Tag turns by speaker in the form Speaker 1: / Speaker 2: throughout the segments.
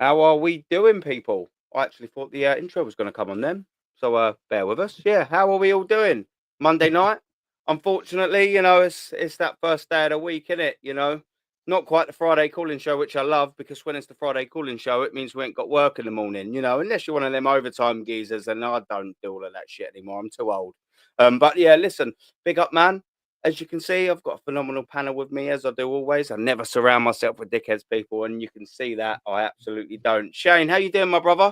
Speaker 1: How are we doing, people? I actually thought the intro was going to come on then, so bear with us. Yeah, how are we all doing? Monday night. Unfortunately, it's that first day of the week, isn't it? Not quite the Friday calling show, which I love, because when it's the Friday calling show, it means we ain't got work in the morning. Unless you're one of them overtime geezers, and I don't do all of that shit anymore. I'm too old. But yeah, listen, big up, man. As you can see, I've got a phenomenal panel with me, as I do always. I never surround myself with dickheads people, and you can see that I absolutely don't. Shane, how you doing, my brother?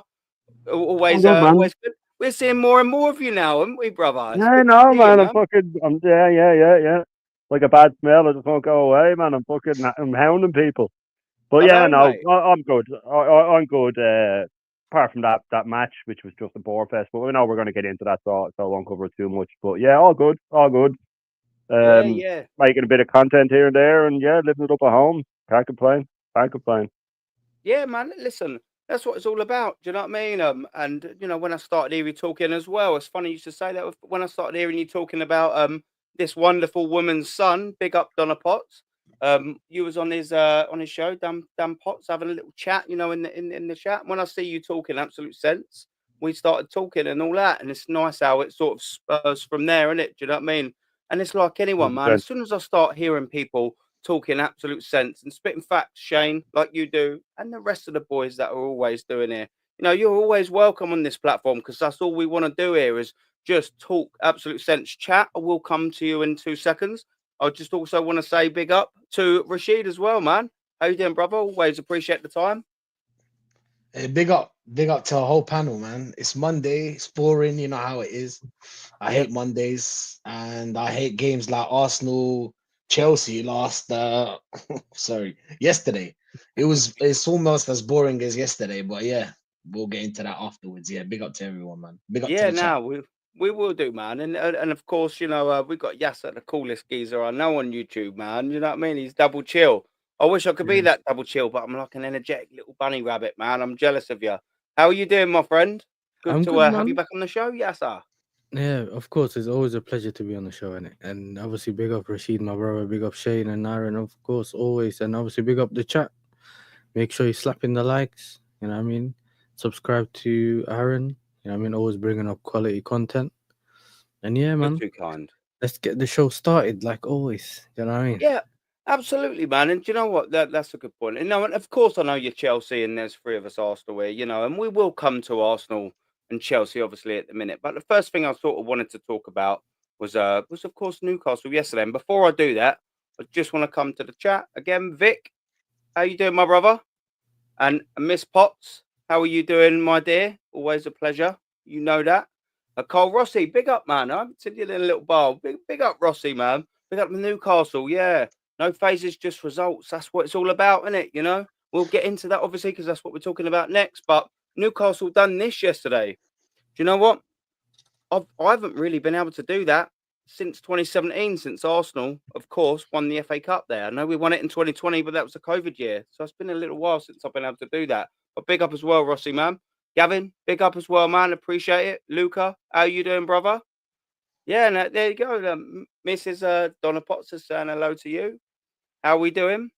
Speaker 2: I'm
Speaker 1: Always,
Speaker 2: good, man.
Speaker 1: always good. We're seeing more and more of you now, aren't we, brother? It's
Speaker 2: Yeah,
Speaker 1: good to
Speaker 2: no,
Speaker 1: see you,
Speaker 2: man. I'm
Speaker 1: man.
Speaker 2: fucking. Yeah. Like a bad smell, I just won't go away, man. I'm hounding people. But
Speaker 1: I
Speaker 2: yeah,
Speaker 1: know,
Speaker 2: no,
Speaker 1: mate.
Speaker 2: I'm good. I'm good. Apart from that match, which was just a bore fest. But we know we're going to get into that, so I won't cover it too much. But yeah, all good, all good.
Speaker 1: Yeah, yeah.
Speaker 2: Making a bit of content here and there, and yeah, living it up at home. Can't complain. Can't complain.
Speaker 1: Yeah, man. Listen, that's what it's all about. Do you know what I mean? And when I started hearing you talking as well, it's funny you should say that. When I started hearing you talking about this wonderful woman's son, big up Donna Potts. You was on his show, Dan Potts, having a little chat, in the chat. When I see you talking absolute sense, we started talking and all that, and it's nice how it sort of spurs from there, isn't it? Do you know what I mean? And it's like anyone, man. As
Speaker 2: 100%.
Speaker 1: soon as I start hearing people talking absolute sense and spitting facts, Shane, like you do, and the rest of the boys that are always doing here. You're always welcome on this platform, because that's all we want to do here is just talk absolute sense. Chat. I will come to you in 2 seconds. I just also want to say big up to Rachid as well, man. How you doing, brother? Always appreciate the time.
Speaker 3: Hey, big up to our whole panel, man. It's Monday, it's boring, you know how it is. I
Speaker 1: Yep.
Speaker 3: hate Mondays and I hate games like Arsenal, Chelsea last sorry, yesterday. It's almost as boring as yesterday, but yeah, we'll get into that afterwards. Yeah, big up to everyone, man. Big up to
Speaker 1: Yeah,
Speaker 3: the chat.
Speaker 1: now we will do, man. And of course, we've got Yasser, the coolest geezer I know on YouTube, man. You know what I mean? He's double chill. I wish I could be
Speaker 3: Yeah.
Speaker 1: that double chill, but I'm like an energetic little bunny rabbit, man. I'm jealous of you. How are you doing, my friend? Good
Speaker 4: I'm
Speaker 1: to
Speaker 4: good,
Speaker 1: have you
Speaker 4: man.
Speaker 1: back on the show, Yasser.
Speaker 4: Yeah, of course. It's always a pleasure to be on the show, innit? And obviously, big up Rashid, my brother. Big up Shane and Aaron, of course, always. And obviously, big up the chat. Make sure you slap in the likes. You know what I mean? Subscribe to Aaron. You know what I mean? Always bringing up quality content. And yeah,
Speaker 1: You're
Speaker 4: man,
Speaker 1: too kind.
Speaker 4: let's get the show started like always. You know what I mean?
Speaker 1: Yeah, absolutely, man. And do you know what? That's a good point. And of course, I know you're Chelsea, and there's three of us Arsenal here, and we will come to Arsenal and Chelsea, obviously, at the minute. But the first thing I sort of wanted to talk about was of course Newcastle yesterday. And before I do that, I just want to come to the chat again. Vic, how you doing, my brother? And Miss Potts, how are you doing, my dear? Always a pleasure. You know that. Carl Rossi, big up, man. I haven't seen you in a little while. Big up, Rossi, man. Big up Newcastle. Yeah. No phases, just results. That's what it's all about, isn't it? We'll get into that, obviously, because that's what we're talking about next. But Newcastle done this yesterday. Do you know what? I haven't really been able to do that since 2017, since Arsenal, of course, won the FA Cup there. I know we won it in 2020, but that was a COVID year. So it's been a little while since I've been able to do that. But big up as well, Rossi, man. Gavin, big up as well, man. Appreciate it. Luca, how you doing, brother? Yeah, and there you go. Mrs. Donna Potts is saying hello to you. How we doing?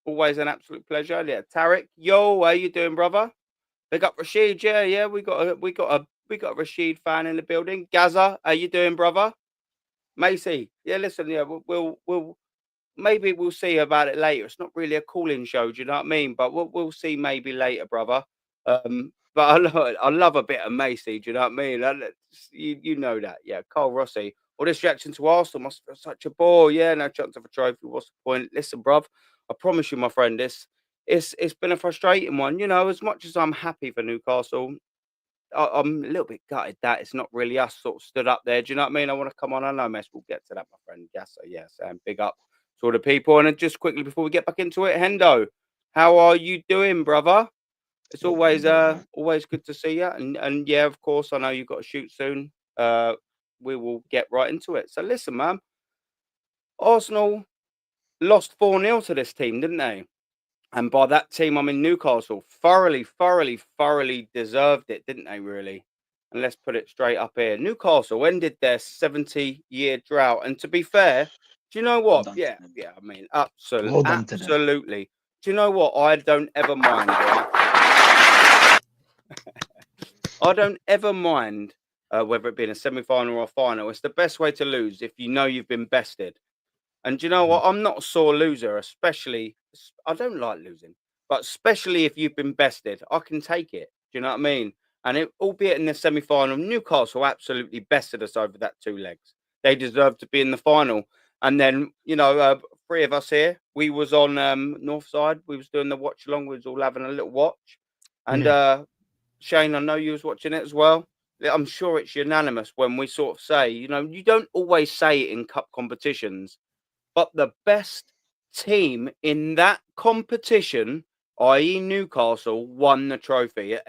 Speaker 1: Always an absolute pleasure. Yeah, Tarek, yo, how you doing, brother? Big up Rashid. Yeah. We got a Rashid fan in the building. Gaza, how you doing, brother? Macy, yeah. Listen, yeah, we'll maybe we'll see about it later. It's not really a call-in show, do you know what I mean? But we'll see maybe later, brother. But I love a bit of Macy, do you know what I mean? You know that, yeah. Carl Rossi. Well, this reaction to Arsenal must be such a bore. Yeah, no chance of a trophy. What's the point? Listen, bruv, I promise you, my friend, it's been a frustrating one. As much as I'm happy for Newcastle, I'm a little bit gutted that it's not really us sort of stood up there. Do you know what I mean? I want to come on. I know, mess. We'll get to that, my friend. Yes, so yes, and big up to all the people. And then just quickly before we get back into it, Hendo, how are you doing, brother? It's
Speaker 3: Yeah,
Speaker 1: always
Speaker 3: I'm good, man.
Speaker 1: always good to see you. And yeah, of course, I know you've got to shoot soon. We will get right into it. So listen, man, Arsenal lost 4-0 to this team, didn't they? And by that team, I mean Newcastle. Thoroughly deserved it, didn't they, really? And let's put it straight up here. Newcastle ended their 70-year drought. And to be fair, do you know
Speaker 3: Well
Speaker 1: what?
Speaker 3: done to
Speaker 1: Yeah,
Speaker 3: them.
Speaker 1: I mean, absolutely.
Speaker 3: Well done to them.
Speaker 1: Absolutely. Do you know what? I don't ever mind, right? I don't ever mind whether it be in a semi-final or a final. It's the best way to lose if you know you've been bested. And do you know what? I'm not a sore loser, especially I don't like losing, but especially if you've been bested, I can take it. Do you know what I mean? And albeit in the semi-final, Newcastle absolutely bested us over that 2 legs. They deserve to be in the final. And then, you know, 3 of us here, we was on North Side. We was doing the watch along. We was all having a little watch. And Shane, I know you was watching it as well. I'm sure it's unanimous when we sort of say, you know, you don't always say it in cup competitions, but the best team in that competition, i.e., Newcastle, won the trophy at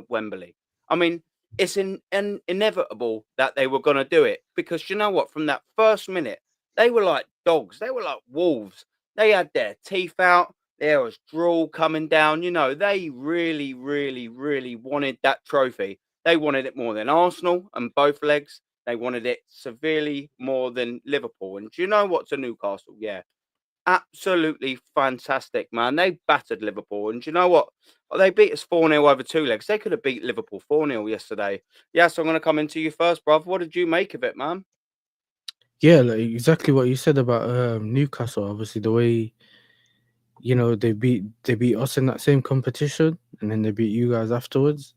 Speaker 1: Wembley. I mean, it's inevitable that they were going to do it because you know what? From that first minute, they were like dogs. They were like wolves. They had their teeth out. There was drool coming down. You know, they really, really, really wanted that trophy. They wanted it more than Arsenal and both legs. They wanted it severely more than Liverpool. And do you know what, to Newcastle? Yeah, absolutely fantastic, man. They battered Liverpool. And do you know what? They beat us 4-0 over 2 legs. They could have beat Liverpool 4-0 yesterday. Yeah, so I'm going to come into you first, bruv. What did you make of it, man?
Speaker 4: Yeah, like exactly what you said about Newcastle. Obviously, the way they beat us in that same competition, and then they beat you guys afterwards.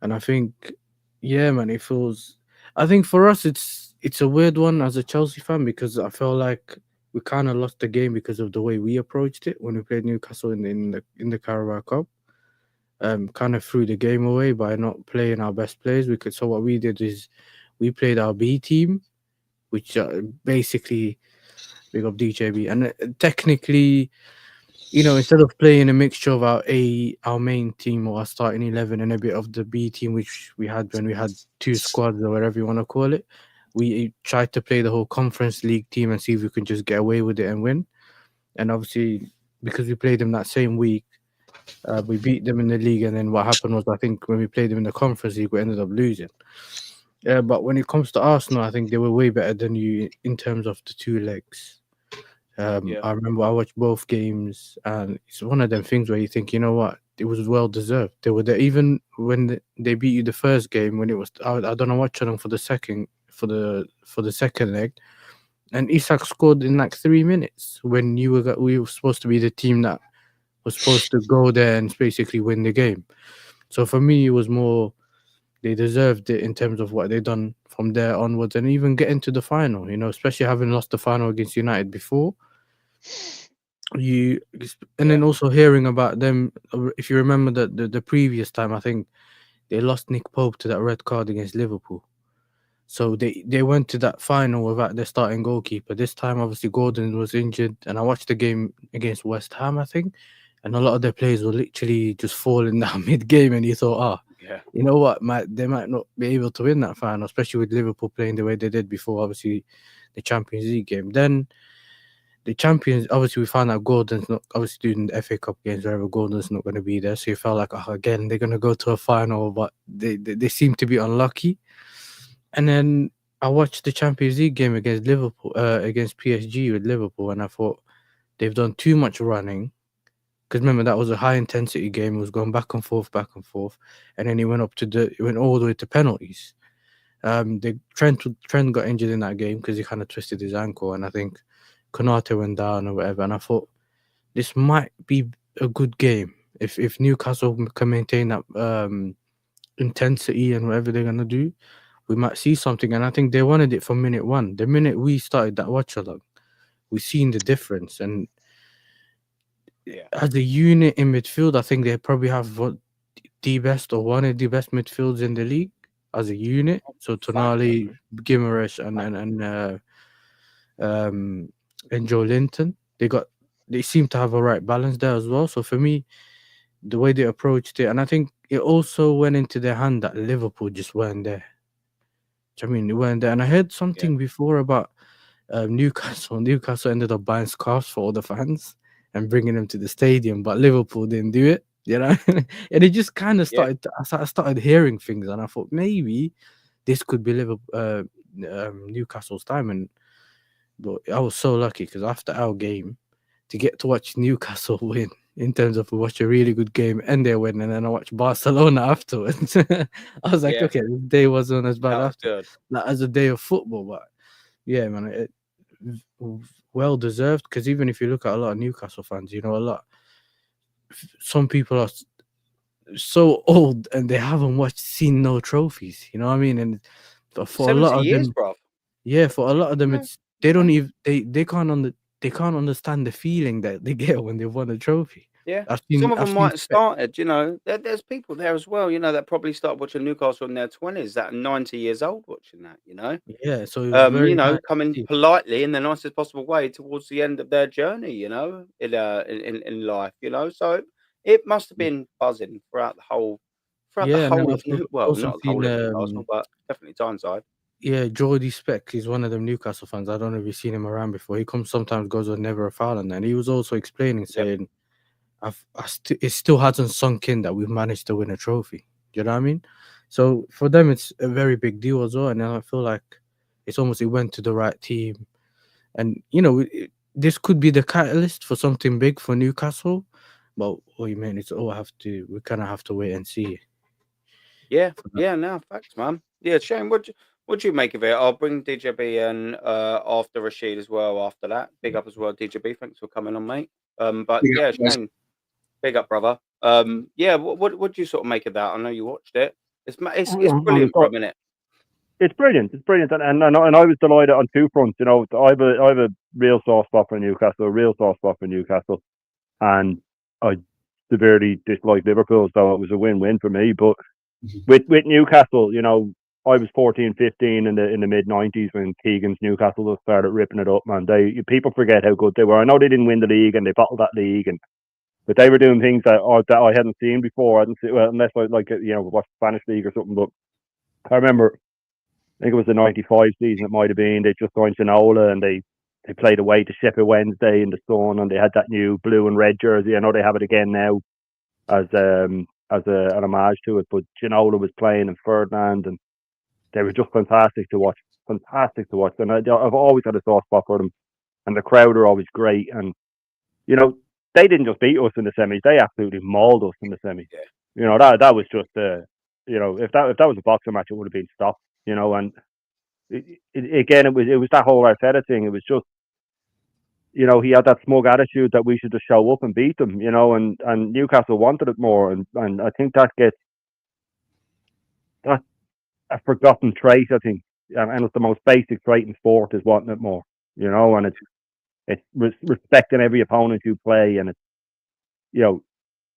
Speaker 4: And I think, yeah, man, it feels. I think for us, it's a weird one as a Chelsea fan because I feel like we kind of lost the game because of the way we approached it when we played Newcastle in the Carabao Cup. Kind of threw the game away by not playing our best players. So what we did is we played our B team, which basically big up DJB, and technically, instead of playing a mixture of our main team or our starting 11 and a bit of the B team, which we had when we had 2 squads or whatever you want to call it, we tried to play the whole Conference League team and see if we could just get away with it and win. And obviously, because we played them that same week, we beat them in the league. And then what happened was, I think when we played them in the Conference League, we ended up losing. But when it comes to Arsenal, I think they were way better than you in terms of the 2 legs. I remember I watched both games, and it's one of them things where you think, you know what, it was well deserved. They were there even when they beat you the first game. When it was, I don't know what channel for the second leg, and Isak scored in like 3 minutes when we were supposed to be the team that was supposed to go there and basically win the game. So for me, it was more they deserved it in terms of what they done from there onwards, and even getting to the final. Especially having lost the final against United before. Then also hearing about them, if you remember the previous time, I think they lost Nick Pope to that red card against Liverpool. So they went to that final without their starting goalkeeper. This time, obviously, Gordon was injured, and I watched the game against West Ham, I think, and a lot of their players were literally just falling down mid-game, and you thought, you know what, they might not be able to win that final, especially with Liverpool playing the way they did before, obviously, the Champions League game. Then the champions, obviously, we found out Gordon's not, obviously, doing the FA Cup games, wherever Gordon's not going to be there. So you felt like, again, they're going to go to a final, but they seem to be unlucky. And then I watched the Champions League game against Liverpool, against PSG with Liverpool, and I thought they've done too much running. Because remember, that was a high intensity game. It was going back and forth, and then it went all the way to penalties. Trent got injured in that game because he kind of twisted his ankle, and I think Konate went down or whatever. And I thought this might be a good game if Newcastle can maintain that intensity and whatever they're gonna do. We might see something, and I think they wanted it from minute one. The minute we started that watch along, we seen the difference. And as a unit in midfield, I think they probably have the best or one of the best midfields in the league as a unit. So Tonali, Guimaraes, and Joe Linton, they seem to have a right balance there as well. So for me, the way they approached it, and I think it also went into their hand that Liverpool just weren't there. I mean, they weren't there. And I heard something before about Newcastle. Newcastle ended up buying scarves for all the fans and bringing them to the stadium, but Liverpool didn't do it, and it just kind of started. I started hearing things, and I thought maybe this could be Newcastle's time. But I was so lucky because after our game, to get to watch Newcastle win in terms of we watch a really good game and they win, and then I watch Barcelona afterwards. I was like,
Speaker 1: Yeah.
Speaker 4: okay, the day wasn't as bad
Speaker 1: That was
Speaker 4: after,
Speaker 1: good.
Speaker 4: like as a day of football, but yeah, man, well deserved. Because even if you look at a lot of Newcastle fans, you know, some people are so old and they haven't seen no trophies. You know what I mean? And for a lot
Speaker 1: 70
Speaker 4: of
Speaker 1: years,
Speaker 4: them,
Speaker 1: bro.
Speaker 4: yeah, for a lot of them,
Speaker 1: Yeah,
Speaker 4: it's they don't
Speaker 1: yeah.
Speaker 4: even they can't understand the feeling that they get when they won a trophy.
Speaker 1: Yeah.
Speaker 4: I've
Speaker 1: Some
Speaker 4: seen
Speaker 1: of
Speaker 4: I've
Speaker 1: them
Speaker 4: seen
Speaker 1: might have started, you know, there's people there as well, you know, that probably started watching Newcastle in their 20s, that are 90 years old watching that, you know.
Speaker 4: yeah, so it was
Speaker 1: You
Speaker 4: very
Speaker 1: know,
Speaker 4: nice to
Speaker 1: coming
Speaker 4: see.
Speaker 1: politely in the nicest possible way towards the end of their journey, you know, in life, you know. So it must have been buzzing throughout the
Speaker 4: Yeah, and then
Speaker 1: whole
Speaker 4: I've
Speaker 1: of well,
Speaker 4: also
Speaker 1: not the
Speaker 4: seen
Speaker 1: whole of Newcastle, but definitely Tyneside.
Speaker 4: yeah, Geordie Speck. He's one of them Newcastle fans. I don't know if you've seen him around before. He comes sometimes, goes on Never a Foul, and then he was also explaining,
Speaker 1: Yep.
Speaker 4: saying, it still hasn't sunk in that we've managed to win a trophy." You know what I mean? So for them, it's a very big deal as well. And I feel like it went to the right team, and you know, this could be the catalyst for something big for Newcastle. But what you mean? We kind of have to wait and see.
Speaker 1: Yeah,
Speaker 4: For that.
Speaker 1: yeah, no, facts, man. Yeah, Shane, what you make of it? I'll bring DJB and after Rashid as well after that. Big up as well, DJB. Thanks for coming on, mate. But
Speaker 3: Yeah,
Speaker 1: yeah,
Speaker 3: guys.
Speaker 1: Shane, big up, brother. Yeah, what do you sort of make of that? I know you watched it. It's brilliant for a minute.
Speaker 2: It's brilliant. It's brilliant, and I was delighted on two fronts. You know, I have a real soft spot for Newcastle, a real soft spot for Newcastle, and I severely dislike Liverpool, so it was a win-win for me. But with Newcastle, you know, I was 14, 15 in the mid-90s when Keegan's Newcastle just started ripping it up, man. People forget how good they were. I know they didn't win the league and they bottled that league, but they were doing things that I hadn't seen before. I hadn't seen, well, unless I watch Spanish league or something. But I remember, I think it was the '95 season. It might have been. They just joined Shinola and they played away to Sheffield Wednesday in the sun, and they had that new blue and red jersey. I know they have it again now as an homage to it. But Ginola was playing and Ferdinand, and they were just fantastic to watch. Fantastic to watch. And I've always had a soft spot for them. And the crowd are always great. And, you know, they didn't just beat us in the semis. They absolutely mauled us in the semis.
Speaker 1: Yeah.
Speaker 2: You know, that was just, you know, if that was a boxing match, it would have been stopped, you know. And again, it was that whole Arteta thing. It was just, you know, he had that smug attitude that we should just show up and beat them, you know, and Newcastle wanted it more. And I think that gets, that's a forgotten trait, I think. And it's the most basic trait in sport is wanting it more, you know, and it's respecting every opponent you play. And it's, you know,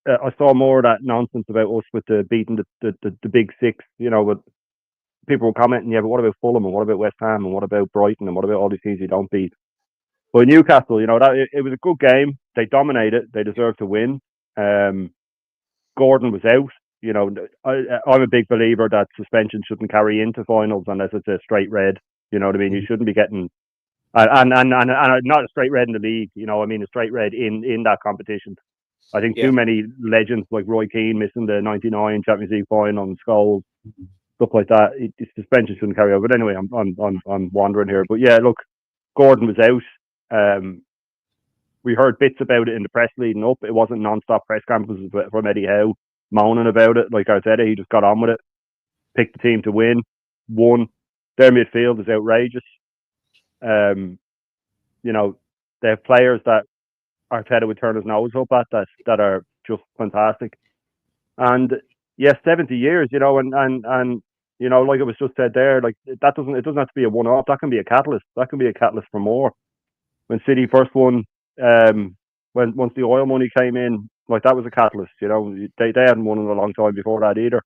Speaker 2: I saw more of that nonsense about us with the beating the big six, you know, but people were commenting, yeah, but what about Fulham and what about West Ham and what about Brighton and what about all these teams you don't beat? But Newcastle, you know, it was a good game. They dominated. They deserved to win. Gordon was out. You know, I'm a big believer that suspension shouldn't carry into finals unless it's a straight red. You know what I mean? You shouldn't be getting and not a straight red in the league. You know, I mean a straight red in that competition. I think
Speaker 1: Yeah.
Speaker 2: too many legends like Roy Keane missing the '99 Champions League final and Scholes, stuff like that. Suspension shouldn't carry over. But anyway, I'm wandering here. But yeah, look, Gordon was out. We heard bits about it in the press leading up. It wasn't non-stop press conferences from Eddie Howe moaning about it. Like Arteta, he just got on with it, picked the team to win, won. Their midfield is outrageous. You know, they have players that Arteta would turn his nose up at that are just fantastic. And yes, 70 years, you know, and you know, like it was just said there, like it doesn't have to be a one-off. That can be a catalyst. That can be a catalyst for more. When City first won, once the oil money came in, like that was a catalyst. You know, they hadn't won in a long time before that either.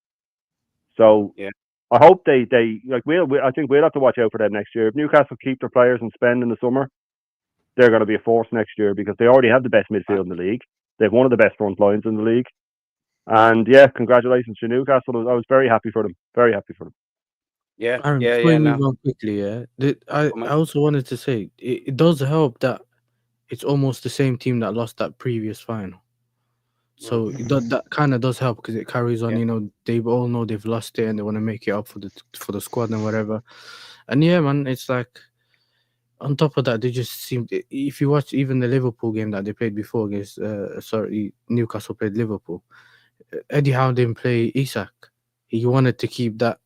Speaker 2: So
Speaker 1: Yeah.
Speaker 2: I hope they like I think we'll have to watch out for them next year. If Newcastle keep their players and spend in the summer, they're going to be a force next year because they already have the best midfield in the league. They've one of the best front lines in the league. And yeah, congratulations to Newcastle. I was very happy for them. Very happy for them.
Speaker 1: Yeah.
Speaker 4: Aaron,
Speaker 1: Yeah.
Speaker 4: before
Speaker 1: Yeah.
Speaker 4: you move
Speaker 1: No.
Speaker 4: on quickly, I
Speaker 1: Come on.
Speaker 4: also wanted to say it does help that it's almost the same team that lost that previous final. So that kind of does help because it carries on.
Speaker 1: Yeah.
Speaker 4: You know, they all know they've lost it and they want to make it up for the squad and whatever. And yeah, man, it's like on top of that, they just seemed. If you watch even the Liverpool game that they played before against, Newcastle played Liverpool. Eddie Howe didn't play Isak. He wanted to keep that,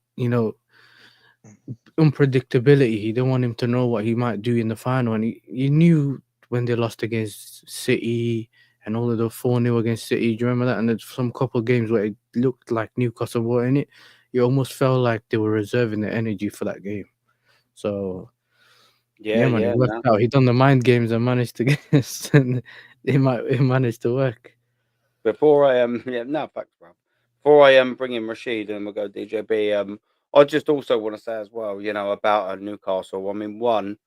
Speaker 4: unpredictability. He didn't want him to know what he might do in the final. And he knew when they lost against City and all of the 4-0 against City. Do you remember that? And there's some couple of games where it looked like Newcastle were in it. You almost felt like they were reserving the energy for that game. So yeah, man, it worked out. He done the mind games and managed to get and it managed to work.
Speaker 1: Before I facts, bro. Before I bring in Rachid and we'll go DJB, I just also want to say as well, about Newcastle. I mean, one,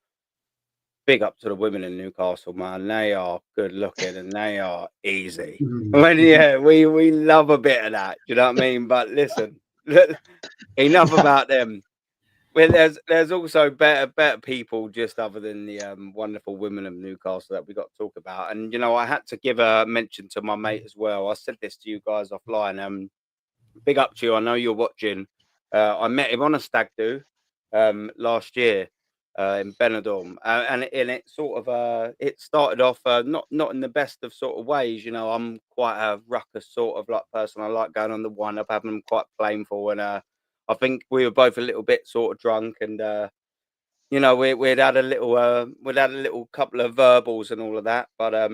Speaker 1: big up to the women in Newcastle, man. They are good looking and they are easy. I mean, we love a bit of that. Do you know what I mean? But listen, enough about them. Well, there's also better people just other than the wonderful women of Newcastle that we got to talk about. And I had to give a mention to my mate as well. I said this to you guys offline. Big up to you. I know you're watching. I met him on a stag do last year in Benidorm, and it sort of it started off not in the best of sort of ways. I'm quite a ruckus sort of like person. I like going on the wind up, having them quite painful, and I think we were both a little bit sort of drunk, and we'd had a little couple of verbals and all of that, but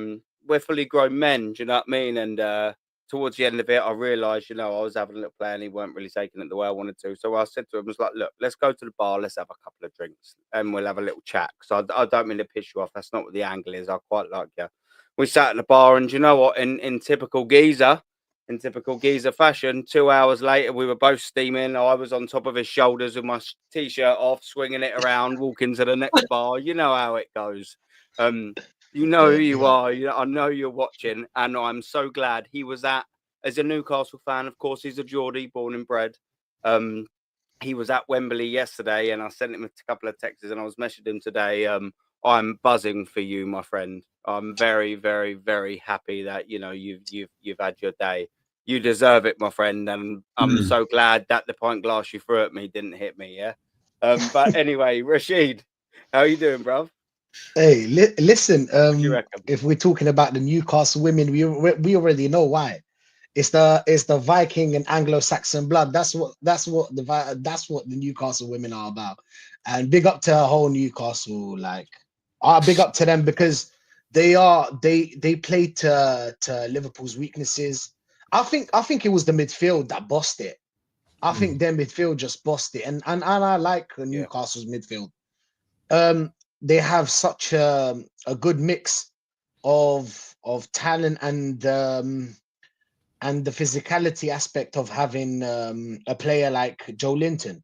Speaker 1: we're fully grown men. Do you know what I mean? And towards the end of it, I realised, I was having a little play and he weren't really taking it the way I wanted to. So I said to him, I was like, look, let's go to the bar, let's have a couple of drinks and we'll have a little chat. So I don't mean to piss you off. That's not what the angle is. I quite like you. We sat at the bar and you know what? In typical geezer fashion, 2 hours later, we were both steaming. I was on top of his shoulders with my t-shirt off, swinging it around, walking to the next bar. You know how it goes. You know who you are. I know you're watching, and I'm so glad he was as a Newcastle fan. Of course, he's a Geordie, born and bred. He was at Wembley yesterday, and I sent him a couple of texts, and I was messaging him today. I'm buzzing for you, my friend. I'm very, very, very happy that you've had your day. You deserve it, my friend, and I'm so glad that the pint glass you threw at me didn't hit me. Yeah. But anyway, Rachid, how you doing, bruv?
Speaker 3: Hey, listen.
Speaker 1: What do you reckon?
Speaker 3: If we're talking about the Newcastle women, we already know why. It's the Viking and Anglo-Saxon blood. That's what the Newcastle women are about. And big up to our whole Newcastle. Like, big up to them because they play to Liverpool's weaknesses. I think it was the midfield that bossed it. I think their midfield just bossed it, and I like Newcastle's midfield. They have such a good mix of talent and the physicality aspect of having a player like Joe Linton.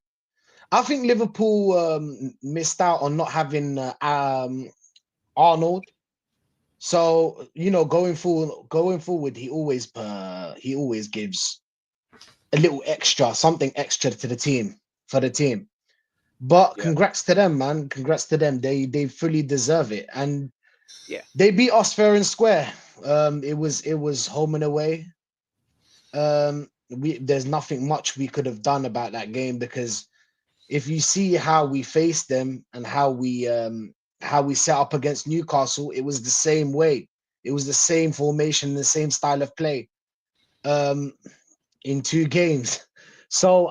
Speaker 3: I think Liverpool missed out on not having Arnold. So going forward, he always gives a little extra, something extra to the team for the team. But congrats to them, man. Congrats to them. They fully deserve it. And they beat us fair and square. It was home and away. There's nothing much we could have done about that game because if you see how we faced them and how we set up against Newcastle, it was the same way. It was the same formation, the same style of play. In 2 games. So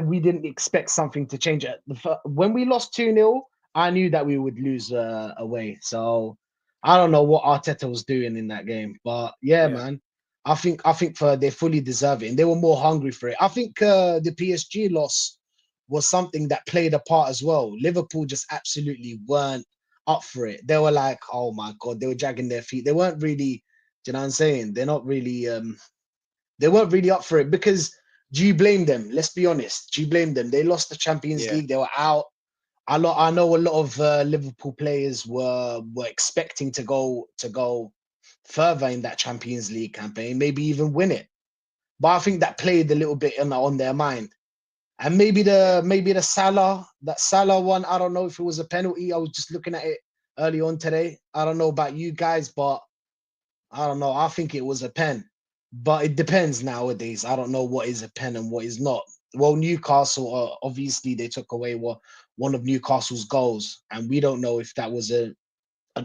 Speaker 3: we didn't expect something to change. When we lost 2-0, I knew that we would lose away. So I don't know what Arteta was doing in that game. But man, I think they fully deserve it. And they were more hungry for it. I think the PSG loss was something that played a part as well. Liverpool just absolutely weren't up for it. They were like, oh my God, they were dragging their feet. They weren't really, do you know what I'm saying? They're not really... They weren't really up for it because do you blame them? Let's be honest. Do you blame them? They lost the Champions League. They were out. I know a lot of Liverpool players were expecting to go further in that Champions League campaign, maybe even win it. But I think that played a little bit on their mind. And maybe the Salah one, I don't know if it was a penalty. I was just looking at it early on today. I don't know about you guys, but I don't know. I think it was a pen. But it depends nowadays. I don't know what is a pen and what is not. Well, Newcastle, obviously, they took away one of Newcastle's goals, and we don't know if that was an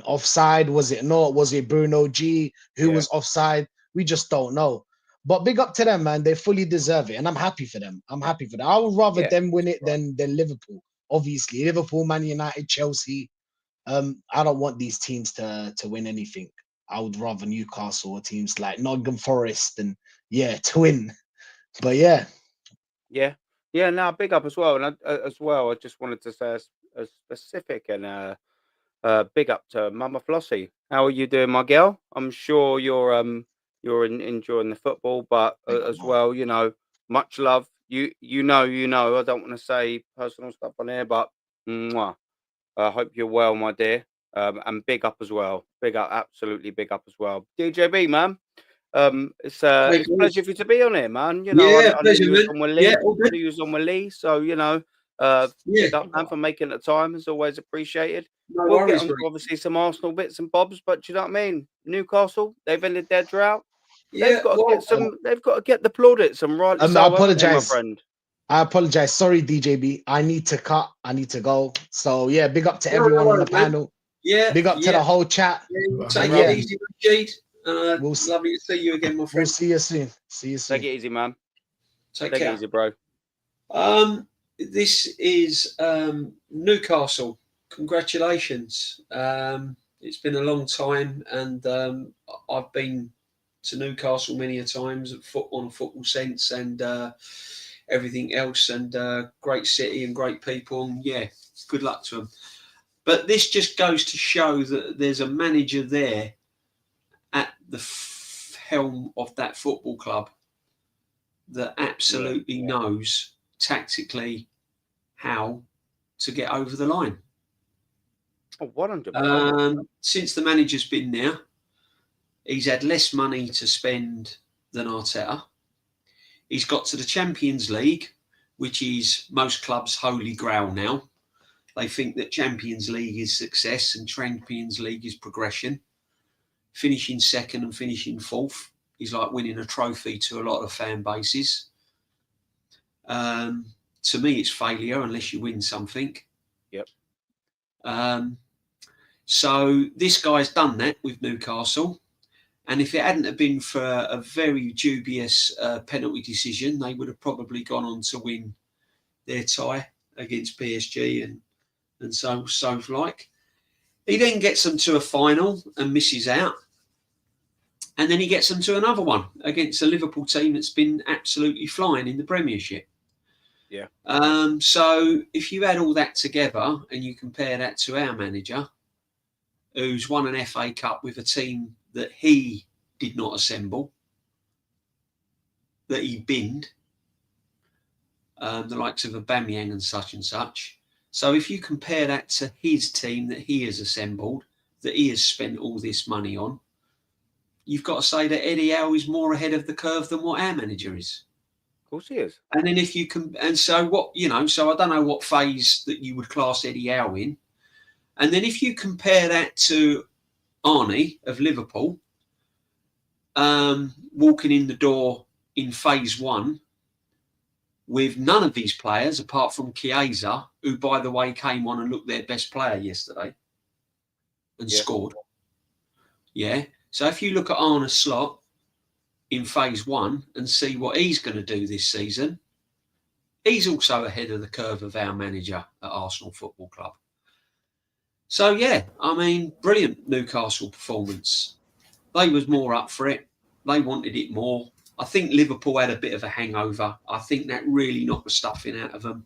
Speaker 3: offside. Was it not? Was it Bruno G who was offside? We just don't know. But big up to them, man. They fully deserve it, and I'm happy for them. I'm happy for them. I would rather them win it than Liverpool. Obviously, Liverpool, Man United, Chelsea. I don't want these teams to win anything. I would rather Newcastle or teams like Nottingham Forest and to win. But yeah.
Speaker 1: No, big up as well. And I just wanted to say a specific and big up to Mama Flossie. How are you doing, my girl? I'm sure you're enjoying the football, but as well, you know, much love. You know. I don't want to say personal stuff on here, but mwah. I hope you're well, my dear. And big up as well. Big up, absolutely big up as well. DJB, man. It's a pleasure for you to be on here, man. You know, I knew you was on with Lee. I knew you was on with Lee, so you know, big up, man, for making the time. It's always appreciated. We'll get on to obviously some Arsenal bits and bobs, but do you know what I mean? Newcastle, they've ended their drought. They've got to get some. They've got to get the plaudits and right.
Speaker 3: I apologize,
Speaker 1: my friend.
Speaker 3: I apologize. Sorry, DJB. I need to cut. I need to go. So yeah, big up to everyone on the panel.
Speaker 5: Yeah,
Speaker 3: big up to the whole chat.
Speaker 5: Take it easy, Rachid. Lovely to see you again, my friend.
Speaker 3: We'll see you soon.
Speaker 1: Take it easy, man.
Speaker 5: Take
Speaker 1: care.
Speaker 5: Take
Speaker 1: it easy, bro.
Speaker 5: This is Newcastle. Congratulations. It's been a long time, and I've been to Newcastle many a times on football sense and everything else, and great city and great people. And yeah, good luck to them. But this just goes to show that there's a manager there at the helm of that football club that absolutely knows tactically how to get over the line.
Speaker 1: Oh, 100%.
Speaker 5: Since the manager's been there, he's had less money to spend than Arteta. He's got to the Champions League, which is most clubs' holy grail now. They think that Champions League is success and Champions League is progression. Finishing second and finishing fourth is like winning a trophy to a lot of fan bases. To me, it's failure unless you win something.
Speaker 1: Yep.
Speaker 5: So this guy's done that with Newcastle. And if it hadn't have been for a very dubious penalty decision, they would have probably gone on to win their tie against PSG and so like. He then gets them to a final and misses out. And then he gets them to another one against a Liverpool team that's been absolutely flying in the Premiership.
Speaker 1: Yeah.
Speaker 5: So if you add all that together and you compare that to our manager, who's won an FA Cup with a team that he did not assemble, that he binned, the likes of Aubameyang and such. So if you compare that to his team that he has assembled, that he has spent all this money on, you've got to say that Eddie Howe is more ahead of the curve than what our manager is.
Speaker 1: Of course he is.
Speaker 5: And then if you can, and so what, you know, so I don't know what phase that you would class Eddie Howe in. And then if you compare that to Arnie of Liverpool, walking in the door in phase one with none of these players apart from Chiesa, who, by the way, came on and looked their best player yesterday and scored. Yeah. So if you look at Arne Slot in phase one and see what he's going to do this season, he's also ahead of the curve of our manager at Arsenal Football Club. So, yeah, I mean, brilliant Newcastle performance. They was more up for it. They wanted it more. I think Liverpool had a bit of a hangover. I think that really knocked the stuffing out of them.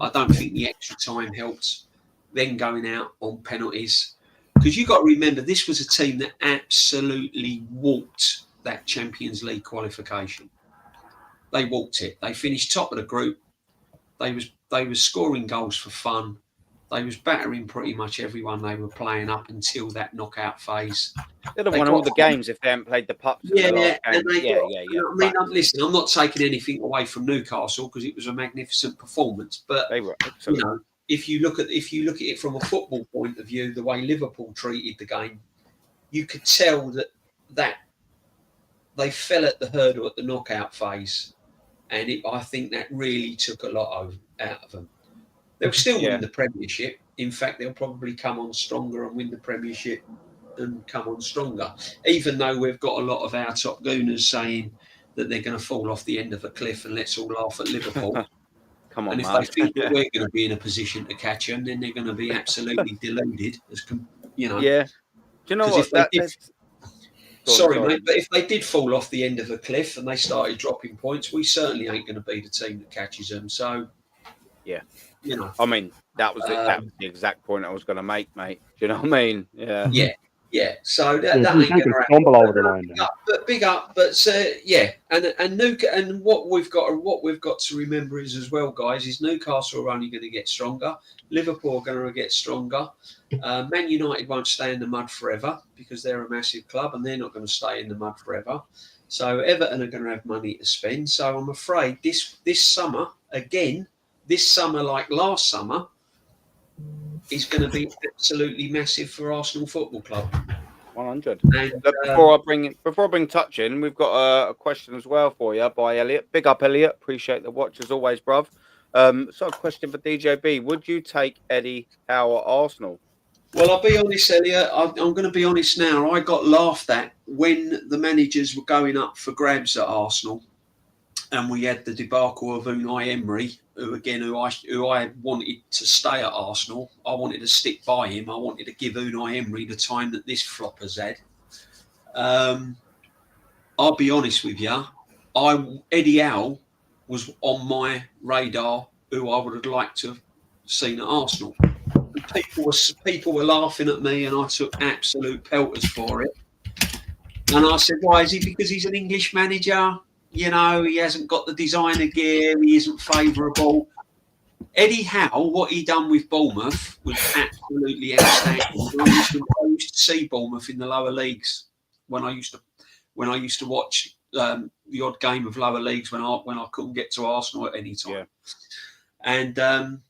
Speaker 5: I don't think the extra time helped. Then going out on penalties. Because you've got to remember, this was a team that absolutely walked that Champions League qualification. They walked it. They finished top of the group. They was scoring goals for fun. They was battering pretty much everyone they were playing up until that knockout phase.
Speaker 1: They'd have won all the games if they hadn't played the pups.
Speaker 5: Yeah.
Speaker 1: I
Speaker 5: mean, listen, I'm not taking anything away from Newcastle because it was a magnificent performance. But
Speaker 1: they were excellent.
Speaker 5: You know, if you look at it from a football point of view, the way Liverpool treated the game, you could tell that they fell at the hurdle at the knockout phase, and I think that really took a lot out of them. They'll still
Speaker 1: Yeah.
Speaker 5: win the Premiership. In fact, they'll probably come on stronger and win the Premiership and come on stronger. Even though we've got a lot of our top gooners saying that they're going to fall off the end of a cliff and let's all laugh at Liverpool.
Speaker 1: Come on,
Speaker 5: And if
Speaker 1: man.
Speaker 5: they think that we're going to be in a position to catch them, then they're going to be absolutely deluded.
Speaker 1: Yeah. Do you know
Speaker 5: 'Cause
Speaker 1: what?
Speaker 5: if they did, sorry,
Speaker 1: sorry.
Speaker 5: mate, but if they did fall off the end of a cliff and they started dropping points, we certainly ain't going to be the team that catches them. So,
Speaker 1: Yeah.
Speaker 5: you know,
Speaker 1: I mean, that was it. That was the exact point I was going to make, mate. Do you know what I mean? Yeah.
Speaker 5: yeah. So that
Speaker 2: Yeah,
Speaker 5: ain't
Speaker 2: we
Speaker 5: going
Speaker 2: can
Speaker 5: to
Speaker 2: stumble
Speaker 5: happen.
Speaker 2: over the line then.
Speaker 5: But big up. But yeah, and what we've got to remember is as well, guys, is Newcastle are only going to get stronger. Liverpool are going to get stronger. Man United won't stay in the mud forever because they're a massive club and they're not going to stay in the mud forever. So Everton are going to have money to spend. So I'm afraid this summer, again, this summer like last summer, is going to be absolutely massive for Arsenal Football Club.
Speaker 1: 100.
Speaker 5: And,
Speaker 1: Look, before I bring touch in, we've got a question as well for you by Elliot. Big up, Elliot. Appreciate the watch as always, bruv. So a question for DJB: would you take Eddie Howe at Arsenal?
Speaker 5: Well, I'll be honest, Elliot. I'm going to be honest now. I got laughed at when the managers were going up for grabs at Arsenal, and we had the debacle of Unai Emery, who I wanted to stay at Arsenal. I wanted to stick by him. I wanted to give Unai Emery the time that this flop has had. I'll be honest with you. Eddie Howe was on my radar, who I would have liked to have seen at Arsenal. People were laughing at me, and I took absolute pelters for it. And I said, "Why is he? Because he's an English manager. You know, he hasn't got the designer gear. He isn't favourable." Eddie Howe, what he done with Bournemouth was absolutely outstanding. I used to see Bournemouth in the lower leagues when I used to watch the odd game of lower leagues when I couldn't get to Arsenal at any time. Yeah. And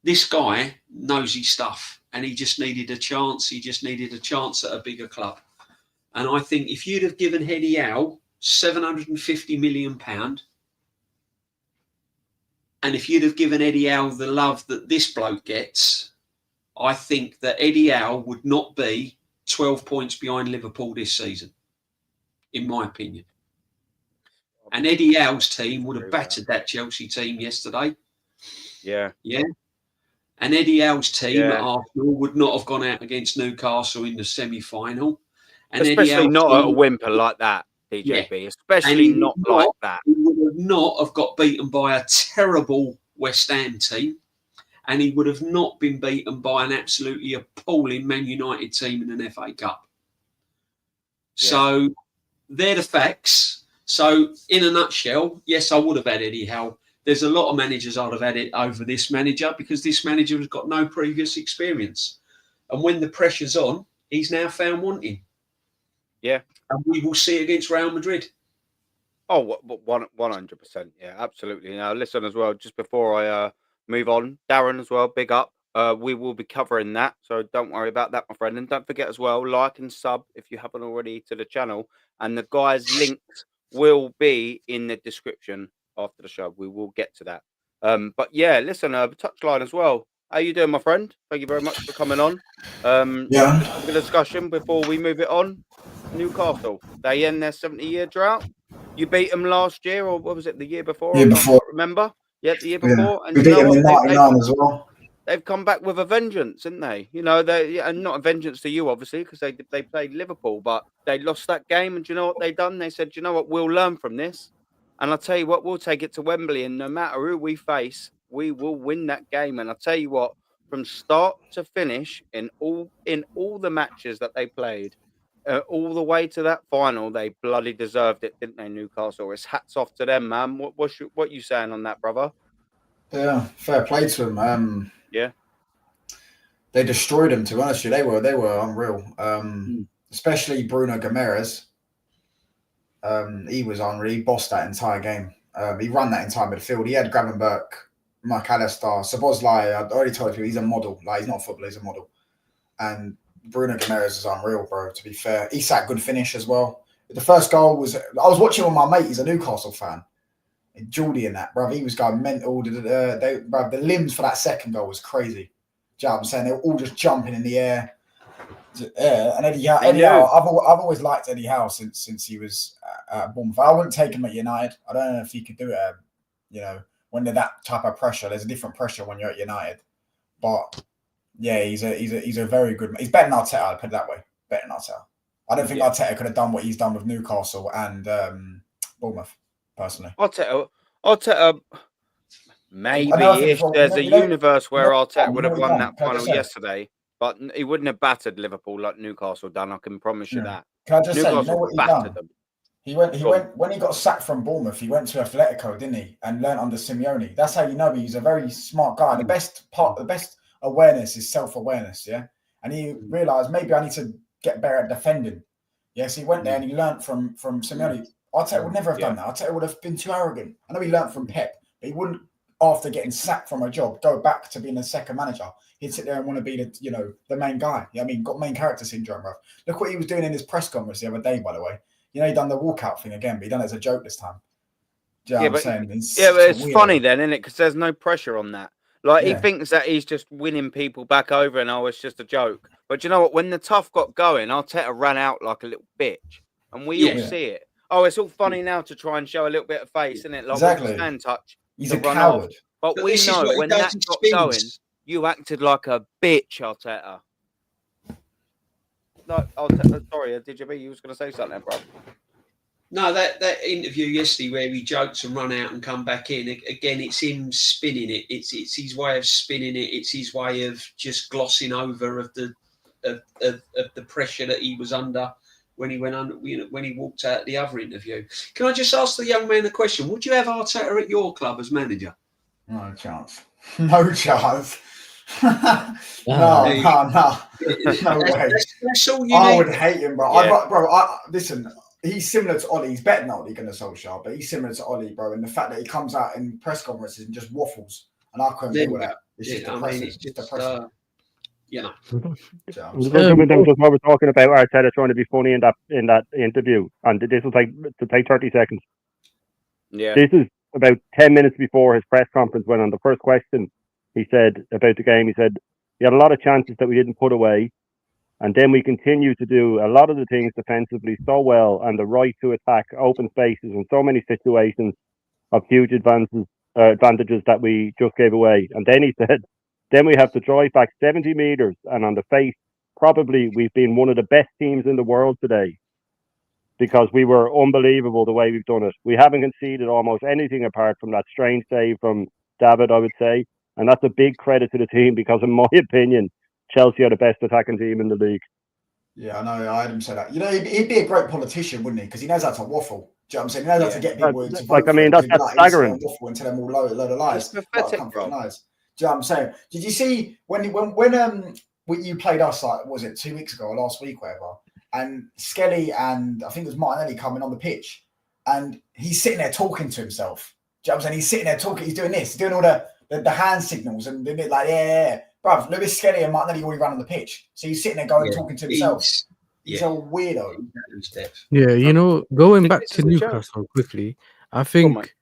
Speaker 5: this guy knows his stuff, and he just needed a chance. He just needed a chance at a bigger club. And I think if you'd have given Eddie Howe £750 million, and if you'd have given Eddie Howe the love that this bloke gets, I think that Eddie Howe would not be 12 points behind Liverpool this season, in my opinion. And Eddie Howe's team would have battered that Chelsea team yesterday.
Speaker 1: Yeah.
Speaker 5: Yeah. And Eddie Howe's team at Arsenal would not have gone out against Newcastle in the semi-final. And
Speaker 1: especially not at a whimper like that, DJB. Yeah. Especially not like that.
Speaker 5: He would have not have got beaten by a terrible West Ham team. And he would have not been beaten by an absolutely appalling Man United team in an FA Cup. Yeah. So they're the facts. So in a nutshell, yes, I would have had Eddie Howe. There's a lot of managers I'd have had it over this manager because this manager has got no previous experience. And when the pressure's on, he's now found wanting.
Speaker 1: Yeah.
Speaker 5: And we will see against Real Madrid.
Speaker 1: Oh, 100%. Yeah, absolutely. Now, listen as well, just before I move on, Darren as well, big up. We will be covering that. So don't worry about that, my friend. And don't forget as well, like and sub if you haven't already to the channel. And the guys' links will be in the description after the show. We will get to that. But yeah, listen, touchline as well. How you doing, my friend? Thank you very much for coming on.
Speaker 6: Yeah.
Speaker 1: Just a discussion before we move it on. Newcastle, they end their 70-year drought. You beat them last year, or what was it, the year before?
Speaker 6: Year before.
Speaker 1: Remember? Yeah, the year before.
Speaker 6: Yeah.
Speaker 1: And
Speaker 6: we beat them in 99 as well.
Speaker 1: They've come back with a vengeance, didn't they? You know, and not a vengeance to you, obviously, because they played Liverpool, but they lost that game. And do you know what they done? They said, do you know what? We'll learn from this. And I'll tell you what, we'll take it to Wembley. And no matter who we face, we will win that game. And I'll tell you what, from start to finish, in all the matches that they played, all the way to that final, they bloody deserved it, didn't they, Newcastle? It's hats off to them, man. What you saying on that, brother?
Speaker 6: Yeah, fair play to them.
Speaker 1: Yeah.
Speaker 6: They destroyed them, to be honest with you. They were unreal. Especially Bruno Guimaraes. He was unreal. He bossed that entire game. He ran that entire midfield. He had Gravenberch, McAllister, Szoboszlai. I already told you, he's a model. Like, he's not a footballer, he's a model. And Bruno Guimaraes is unreal, bro, to be fair. He sat good finish as well. The first goal was... I was watching with my mate. He's a Newcastle fan. Geordie and that, bro. He was going mental. Bro, the limbs for that second goal was crazy. Do you know what I'm saying? They were all just jumping in the air. And Eddie Howe, I've always liked Eddie Howe since he was at Bournemouth. I wouldn't take him at United. I don't know if he could do it. You know, when they're that type of pressure, there's a different pressure when you're at United. But yeah, he's a very good man. He's better than Arteta. I'd put it that way. Better than Arteta. I don't think Arteta could have done what he's done with Newcastle and Bournemouth. Personally,
Speaker 1: Arteta. Maybe if there's a universe where Arteta would have won that final yesterday, but he wouldn't have battered Liverpool like Newcastle done. I can promise you that.
Speaker 6: Can I just say,
Speaker 1: Newcastle
Speaker 6: you know what he
Speaker 1: battered
Speaker 6: done?
Speaker 1: them.
Speaker 6: He went when he got sacked from Bournemouth. He went to Atletico, didn't he? And learned under Simeone. That's how you know he's a very smart guy. The best awareness is self-awareness. Yeah, and he realised maybe I need to get better at defending. Yes, he went there and he learned from Simeone. Arteta would never have done that. Arteta would have been too arrogant. I know he learned from Pep, but he wouldn't, after getting sacked from a job, go back to being a second manager. He'd sit there and want to be the main guy. I mean, got main character syndrome, bro. Look what he was doing in his press conference the other day, by the way. You know, he done the walkout thing again, but he done it as a joke this time. Do you know what I'm saying?
Speaker 1: But it's funny then, isn't it? Because there's no pressure on that. Like, he thinks that he's just winning people back over and, it's just a joke. But you know what? When the tough got going, Arteta ran out like a little bitch. And we all see it. It's all funny now to try and show a little bit of face, isn't it? Like,
Speaker 6: exactly.
Speaker 1: Hand touch.
Speaker 6: He's a coward.
Speaker 1: But we know when that got going, you acted like a bitch, Arteta. No, sorry, DJB, you was going to say something, bro.
Speaker 5: No, that interview yesterday where he jokes and run out and come back in, again, it's him spinning it. It's his way of spinning it. It's his way of just glossing over of the pressure that he was under when he when he walked out the other interview. Can I just ask the young man a question? Would you have Arteta at your club as manager?
Speaker 6: No chance. No chance. No way.
Speaker 5: That's all you
Speaker 6: I
Speaker 5: need.
Speaker 6: would hate him, bro. Listen, he's similar to Ollie. He's better than Ollie Gunnar Solskjaer, but he's similar to Ollie, bro. And the fact that he comes out in press conferences and just waffles, and I couldn't deal with that. It's just depressing. It's just depressing.
Speaker 5: Yeah.
Speaker 2: Just what we're talking about Arteta trying to be funny in that interview, and this will take 30 seconds.
Speaker 1: Yeah.
Speaker 2: This is about 10 minutes before his press conference went on. The first question he said about the game, he said, "We had a lot of chances that we didn't put away, and then we continue to do a lot of the things defensively so well, and the right to attack open spaces in so many situations of huge advantages that we just gave away." And then he said, "Then we have to drive back 70 meters, and on the face, probably we've been one of the best teams in the world today because we were unbelievable the way we've done it. We haven't conceded almost anything apart from that strange save from David, I would say. And that's a big credit to the team because, in my opinion, Chelsea are the best attacking team in the league."
Speaker 6: Yeah, I know. I heard him say that. You know, he'd be a great politician, wouldn't he? Because he knows how to waffle. Do you know what I'm saying? He knows how to get people to vote for him.
Speaker 2: That's staggering.
Speaker 6: Waffle and tell them all load of lies.
Speaker 1: It's pathetic, bro.
Speaker 6: Do you know what I'm saying? Did you see when you played us, like, was it 2 weeks ago or last week, whatever? And Skelly and I think it was Martinelli coming on the pitch, and he's sitting there talking to himself. Do you know what I'm saying? He's sitting there talking. He's doing this. He's doing all the hand signals and doing it like yeah. Bruv, Lewis Skelly and Martinelli already ran on the pitch, so he's sitting there going talking to himself. He's a weirdo.
Speaker 4: Yeah, going back to Newcastle quickly, I think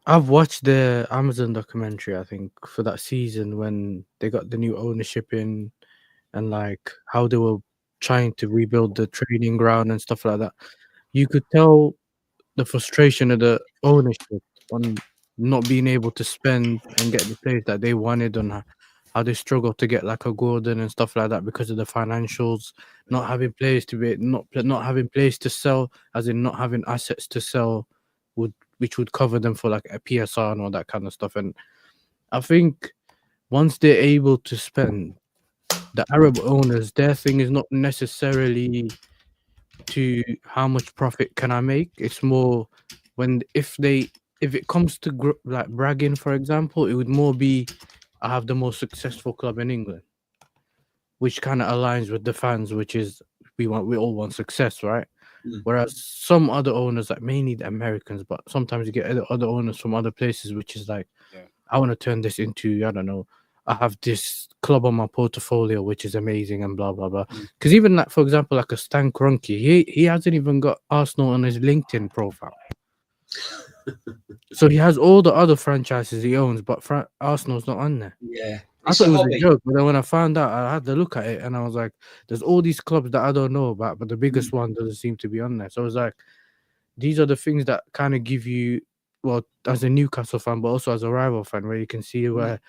Speaker 4: I've watched the Amazon documentary, I think, for that season when they got the new ownership in and like how they were trying to rebuild the training ground and stuff like that. You could tell the frustration of the ownership on not being able to spend and get the players that they wanted, on how they struggled to get like a Gordon and stuff like that because of the financials, not having players to be not having players to sell, as in not having assets to sell which would cover them for like a PSR and all that kind of stuff. And I think once they're able to spend, the Arab owners, their thing is not necessarily to how much profit can I make. It's more if it comes to like bragging, for example, it would more be I have the most successful club in England, which kind of aligns with the fans, which is we all want success, right? Whereas some other owners, like mainly the Americans, but sometimes you get other owners from other places, which is like, I want to turn this into, I don't know, I have this club on my portfolio, which is amazing and blah, blah, blah. Because even like, for example, like a Stan Kroenke, he hasn't even got Arsenal on his LinkedIn profile. So he has all the other franchises he owns, but Arsenal's not on there.
Speaker 5: Yeah,
Speaker 4: I
Speaker 5: it's
Speaker 4: thought
Speaker 5: a
Speaker 4: it was
Speaker 5: hobby.
Speaker 4: a joke, but then when I found out, I had to look at it and I was like, there's all these clubs that I don't know about, but the biggest one doesn't seem to be on there. So I was like, these are the things that kind of give you, well, as a Newcastle fan, but also as a rival fan, where you can see where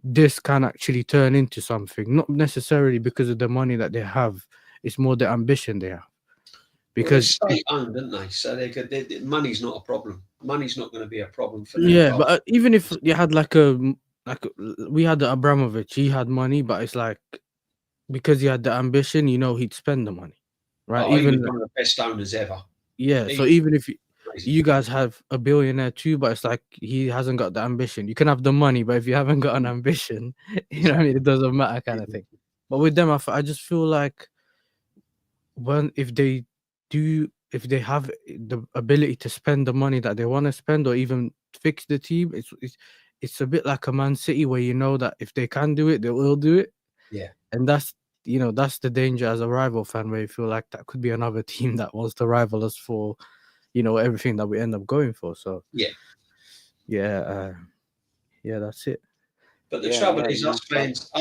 Speaker 4: this can actually turn into something, not necessarily because of the money that they have, it's more the ambition they have. Because
Speaker 5: well, they're state-owned, aren't they? So money's not a problem. Money's not going to be a problem for
Speaker 4: yeah,
Speaker 5: Newcastle.
Speaker 4: but even if you had we had the Abramovich, he had money, but it's like because he had the ambition, he'd spend the money, right?
Speaker 5: He
Speaker 4: Even
Speaker 5: was one of the best owners ever.
Speaker 4: yeah, so even if you guys have a billionaire too, but it's like he hasn't got the ambition. You can have the money, but if you haven't got an ambition, you know what I mean, it doesn't matter, kind of thing. But with them, I just feel like if they have the ability to spend the money that they want to spend, or even fix the team, it's a bit like a Man City where you know that if they can do it, they will do it.
Speaker 5: Yeah,
Speaker 4: and that's the danger as a rival fan, where you feel like that could be another team that wants to rival us for everything that we end up going for. So that's it.
Speaker 5: But the trouble is, us fans,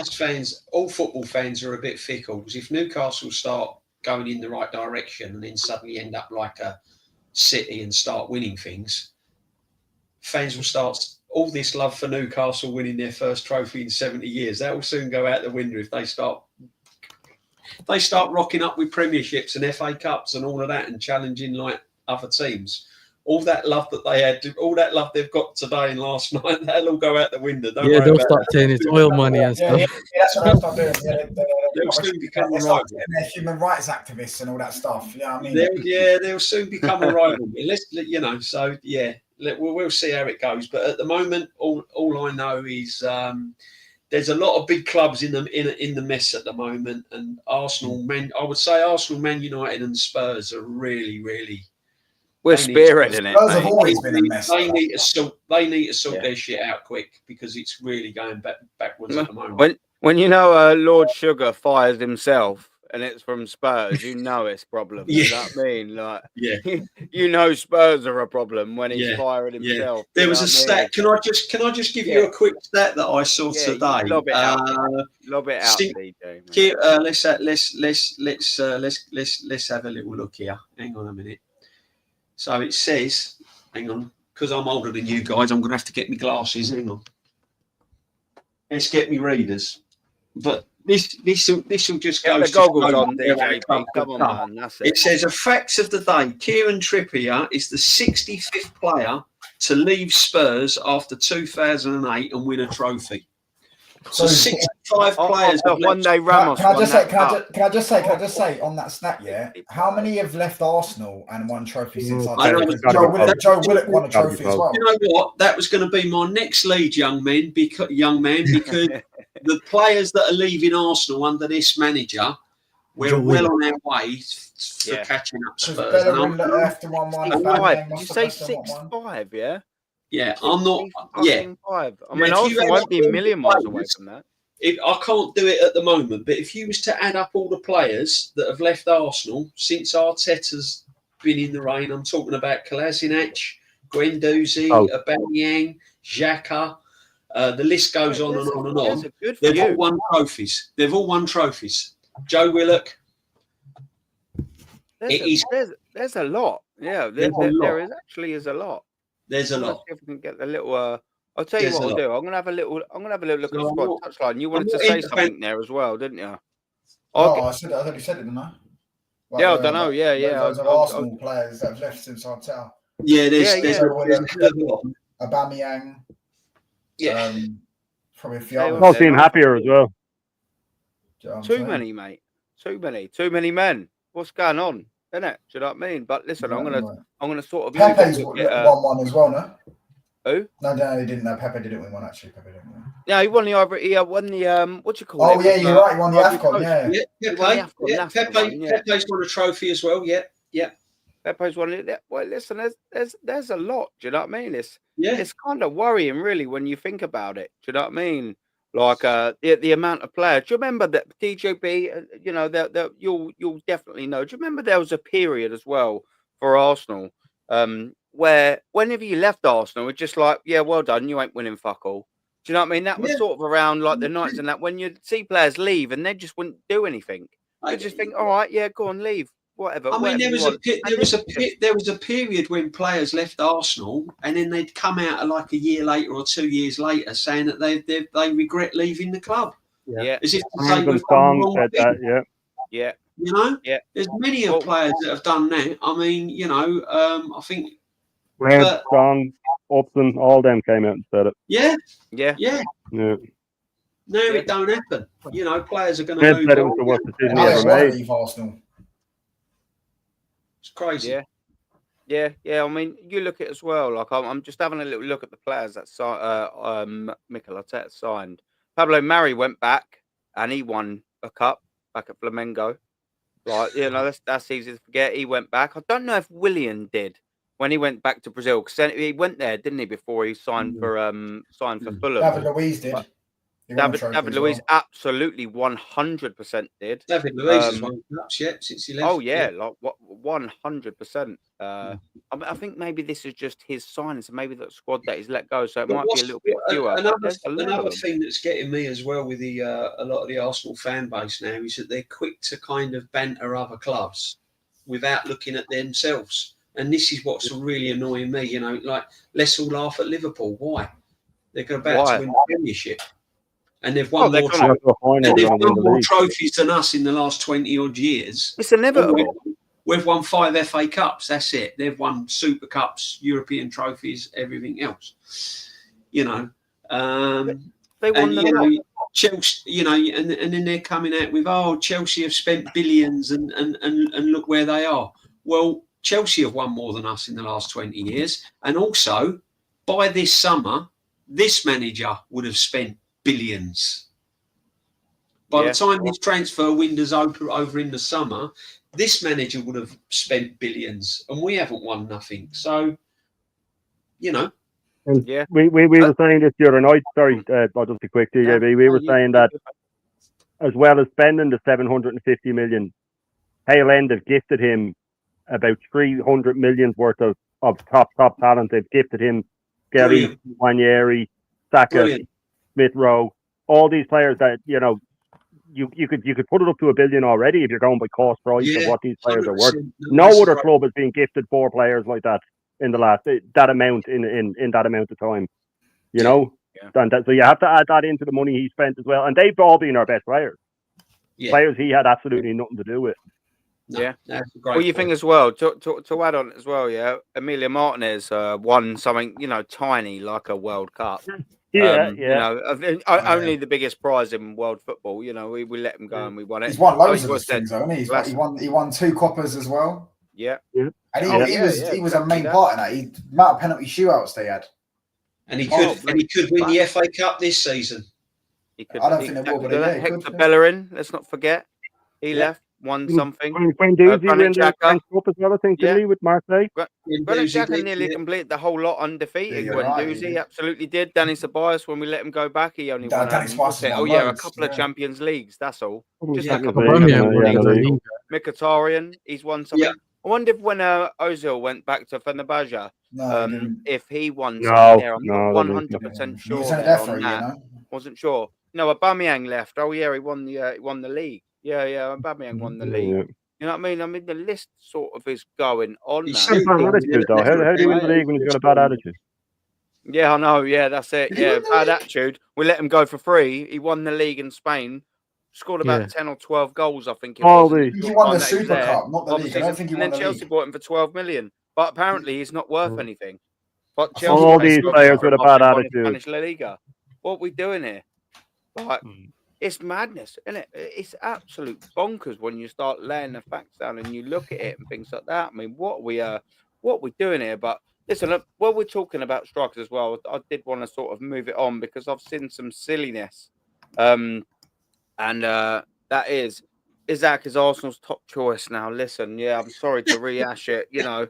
Speaker 5: all football fans are a bit fickle. Because if Newcastle start going in the right direction and then suddenly end up like a City and start winning things, fans will start all this love for Newcastle winning their first trophy in 70 years. That will soon go out the window if they start rocking up with premierships and FA Cups and all of that and challenging like other teams. All that love that they had, all that love they've got today and last night, that'll all go out the window. Don't worry
Speaker 4: they'll
Speaker 5: about
Speaker 4: start saying it's oil money and stuff.
Speaker 6: Yeah, that's what they'll start doing.
Speaker 5: They'll soon become a
Speaker 6: they're
Speaker 5: rival.
Speaker 6: they're human rights activists and all that stuff. You know what I mean?
Speaker 5: They'll soon become a rival. We'll see how it goes. But at the moment, all I know is there's a lot of big clubs in the mess at the moment, and Arsenal, I would say Arsenal, Man United, and Spurs are really, really.
Speaker 1: We're spearheading it.
Speaker 6: Spurs have always been a mess.
Speaker 5: They need to sort their shit out quick, because it's really going backwards at the moment.
Speaker 1: When Lord Sugar fires himself and it's from Spurs, it's problem. You know what I mean? Like, Spurs are a problem when he's firing himself.
Speaker 5: There was a stat. Can I just give you a quick stat that I saw today?
Speaker 1: Lob it out, DJ.
Speaker 5: Let's have a little look here. Hang on a minute. So it says, hang on, because I'm older than you guys, I'm going to have to get me glasses. Hang on. Let's get me readers. But this will just go.
Speaker 1: The goggles on, DJB. Come on, man. That's it.
Speaker 5: It says, a facts of the day: Kieran Trippier is the 65th player to leave Spurs after 2008 and win a trophy. So 65 players.
Speaker 1: One day Ramos.
Speaker 6: Can I just say on that stat? Yeah, how many have left Arsenal and won trophies since
Speaker 5: I don't know.
Speaker 6: Joe Willock won a trophy as well.
Speaker 5: You know what? That was going to be my next lead, young man, because the players that are leaving Arsenal under this manager, we're well on our way for catching up Spurs.
Speaker 1: Did you say 6-5? Yeah.
Speaker 5: Yeah, I'm not. Yeah,
Speaker 1: 5. I mean, Arsenal won't be a million miles away from that.
Speaker 5: I can't do it at the moment, but if you was to add up all the players that have left Arsenal since Arteta's been in the reign, I'm talking about Kolasinac, Guendouzi, Aubameyang, Xhaka. The list goes on and on and on. They've all won trophies. Joe Willock.
Speaker 1: There's a lot. Yeah, there actually is a lot.
Speaker 5: There's a lot.
Speaker 1: See if we can get the little. I'll tell you what I'll do. I'm gonna have a little look at the squad touchline. You wanted to say something there as well, didn't you?
Speaker 6: I said it. I already said it, didn't I?
Speaker 1: I don't know. Yeah.
Speaker 6: Those are Arsenal players that have left since Arteta.
Speaker 5: Yeah, there's
Speaker 6: Aubameyang.
Speaker 5: Yeah.
Speaker 6: Probably a few others.
Speaker 2: Not seem happier as well.
Speaker 1: Too many, mate. Too many men. What's going on? Isn't it? Do you know what I mean? But listen, I'm gonna sort of.
Speaker 6: Pepe's won one as well, no?
Speaker 1: Who?
Speaker 6: No, he didn't. No, Pepe didn't win one actually. Pepe didn't win.
Speaker 1: Yeah, he won the what do you call it?
Speaker 6: Oh yeah, you're right. He won the AFCON.
Speaker 5: Yeah. Pepe's won a trophy as well. Yeah.
Speaker 1: Pepe's won it. Well, listen, there's a lot. Do you know what I mean? It's kind of worrying, really, when you think about it. Do you know what I mean? Like the amount of players. Do you remember that DJB? You'll definitely know. Do you remember there was a period as well for Arsenal where whenever you left Arsenal, we're just like, yeah, well done, you ain't winning fuck all. Do you know what I mean? That was
Speaker 5: Yeah.
Speaker 1: sort of around like the 90s and that, when you see players leave and they just wouldn't do anything. They just think, all right, yeah, go on, leave, whatever.
Speaker 5: I mean,
Speaker 1: whatever
Speaker 5: there was a period when players left Arsenal, and then they'd come out like a year later or 2 years later saying that they regret leaving the club.
Speaker 1: Yeah.
Speaker 5: As if to say
Speaker 2: Franklin
Speaker 5: we've done the
Speaker 2: Song
Speaker 5: wrong
Speaker 2: said
Speaker 5: thing.
Speaker 2: that, yeah.
Speaker 1: Yeah.
Speaker 5: You know,
Speaker 1: Yeah.
Speaker 5: there's many
Speaker 1: Well,
Speaker 5: players that have done that. I mean, you know, I think.
Speaker 2: Red, Song, Upton, all them came out and said it.
Speaker 5: Yeah.
Speaker 1: Yeah.
Speaker 5: Yeah.
Speaker 2: Yeah.
Speaker 5: Now
Speaker 1: Yeah.
Speaker 5: it don't happen. You know, players are going to
Speaker 2: Red
Speaker 5: move
Speaker 2: said it
Speaker 5: on.
Speaker 2: was the worst decision he
Speaker 6: Alex
Speaker 2: ever
Speaker 6: wanna
Speaker 2: made.
Speaker 6: leave Arsenal.
Speaker 5: It's crazy.
Speaker 1: Yeah. Yeah. I mean, you look at it as well. Like I'm just having a little look at the players that Mikel Arteta signed. Pablo Mari went back and he won a cup back at Flamengo. Like, you know, that's easy to forget. He went back. I don't know if Willian did when he went back to Brazil, because he went there, didn't he, before he signed for Fulham.
Speaker 6: David Luiz did. He won a trophy
Speaker 1: David
Speaker 6: as
Speaker 1: Luiz
Speaker 6: well.
Speaker 1: absolutely 100% did.
Speaker 5: David Luiz has won cups, since he left.
Speaker 1: Oh yeah, like what 100%. I mean, I think maybe this is just his signing, so maybe that squad that he's let go, so it
Speaker 5: But
Speaker 1: might be a little bit fewer.
Speaker 5: Another thing that's getting me as well with the a lot of the Arsenal fan base now is that they're quick to kind of banter other clubs without looking at themselves, and this is what's really annoying me. You know, like, let's all laugh at Liverpool. Why? They're about to win the Premiership, and they've won more trophies than us in the last 20 odd years.
Speaker 1: It's inevitable.
Speaker 5: We've won 5 FA Cups. That's it. They've won Super Cups, European trophies, everything else. You know,
Speaker 1: they won
Speaker 5: Chelsea. You know, and then they're coming out with, Chelsea have spent billions and look where they are. Well, Chelsea have won more than us in the last 20 years, and also by this summer, this manager would have spent billions. By the time this transfer window's over in the summer, this manager would have spent billions, and we haven't won nothing. So, you know.
Speaker 2: Yeah. We were saying this the other night. Sorry, I'll just be quick, DJB. We were saying that as well as spending the 750 million, Hale End have gifted him about 300 million worth of top talent. They've gifted him Skelly, Wanyeri, Saka, Smith Rowe, all these players that, you know, you could put it up to $1 billion already if you're going by cost price of what these players are worth. No other club has been gifted 4 players like that in the last that amount in that amount of time. You know, so you have to add that into the money he spent as well, and they've all been our best players. Players he had absolutely nothing to do with.
Speaker 1: Well, you think as well to add on as well, Emilio Martinez won something, you know, tiny like a World Cup. You know, only the biggest prize in world football. You know, we let him go and we won it.
Speaker 6: He's won loads of things, though, hasn't he? He won 2 Coppers as well.
Speaker 1: Yeah.
Speaker 6: And he was a main part in that. The amount of penalty shootouts they had.
Speaker 5: And he could win the FA Cup this season.
Speaker 6: I don't think they will, but
Speaker 1: Hector Bellerin, let's not forget, he left. Won something.
Speaker 2: When Doozy won the French Cup as well, I think, didn't he, with Marseille?
Speaker 1: Granit Xhaka nearly completed the whole lot undefeated when Doozy absolutely did. Danny Ceballos, when we let him go back, he only won a couple of Champions Leagues, that's all. Just a couple of Mkhitaryan, he's won something. I wonder if when Ozil went back to Fenerbahce, if he won something there. I'm not 100% sure on that. Wasn't sure. No, Aubameyang left. Oh yeah, he won the league. Yeah, Aubameyang won the league. You know what I mean? I mean, the list sort of is going on now.
Speaker 2: How do you win the league when he's got a bad attitude?
Speaker 1: Yeah, I know. Yeah, that's it. Yeah, bad attitude. We let him go for free. He won the league in Spain. Scored about 10 or 12 goals, I think.
Speaker 6: He won the Super Cup, not the league. I don't think he won the league.
Speaker 1: And then Chelsea bought him for 12 million. But apparently he's not worth anything. But Chelsea
Speaker 2: all these players with a bad attitude.
Speaker 1: Spanish La Liga. What are we doing here? Like, it's madness, isn't it? It's absolute bonkers when you start laying the facts down and you look at it and things like that. I mean, what are we doing here? But listen, while we're talking about strikers as well, I did want to sort of move it on because I've seen some silliness. And that is Isaac is Arsenal's top choice now. Listen, I'm sorry to rehash it, you know.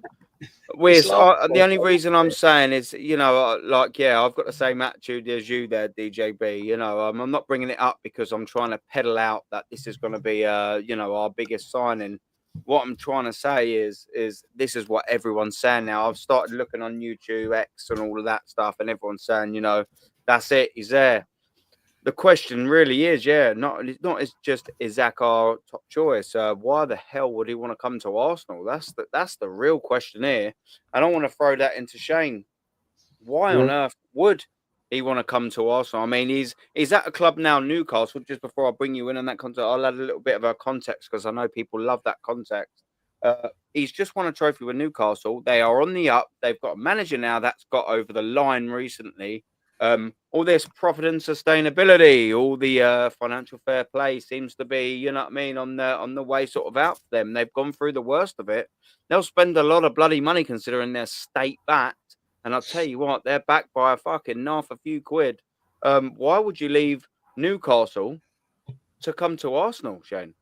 Speaker 1: The only reason I'm saying is, you know, I've got the same attitude as you there, DJB. You know, I'm not bringing it up because I'm trying to peddle out that this is going to be, you know, our biggest signing. what I'm trying to say is this is what everyone's saying now. I've started looking on YouTube, X, and all of that stuff, and everyone's saying, you know, that's it, he's there. The question really is, not as just is Zach our top choice. Why the hell would he want to come to Arsenal? That's the real question here. I don't want to throw that into Shane. Why on earth would he want to come to Arsenal? I mean, he's at a club now, Newcastle. Just before I bring you in on that context, I'll add a little bit of a context because I know people love that context. He's just won a trophy with Newcastle. They are on the up. They've got a manager now that's got over the line recently. All this profit and sustainability, all the financial fair play seems to be, you know what I mean, on the way sort of out for them. They've gone through the worst of it. They'll spend a lot of bloody money considering they're state backed. And I'll tell you what, they're backed by a fucking half a few quid. Why would you leave Newcastle to come to Arsenal, Shane?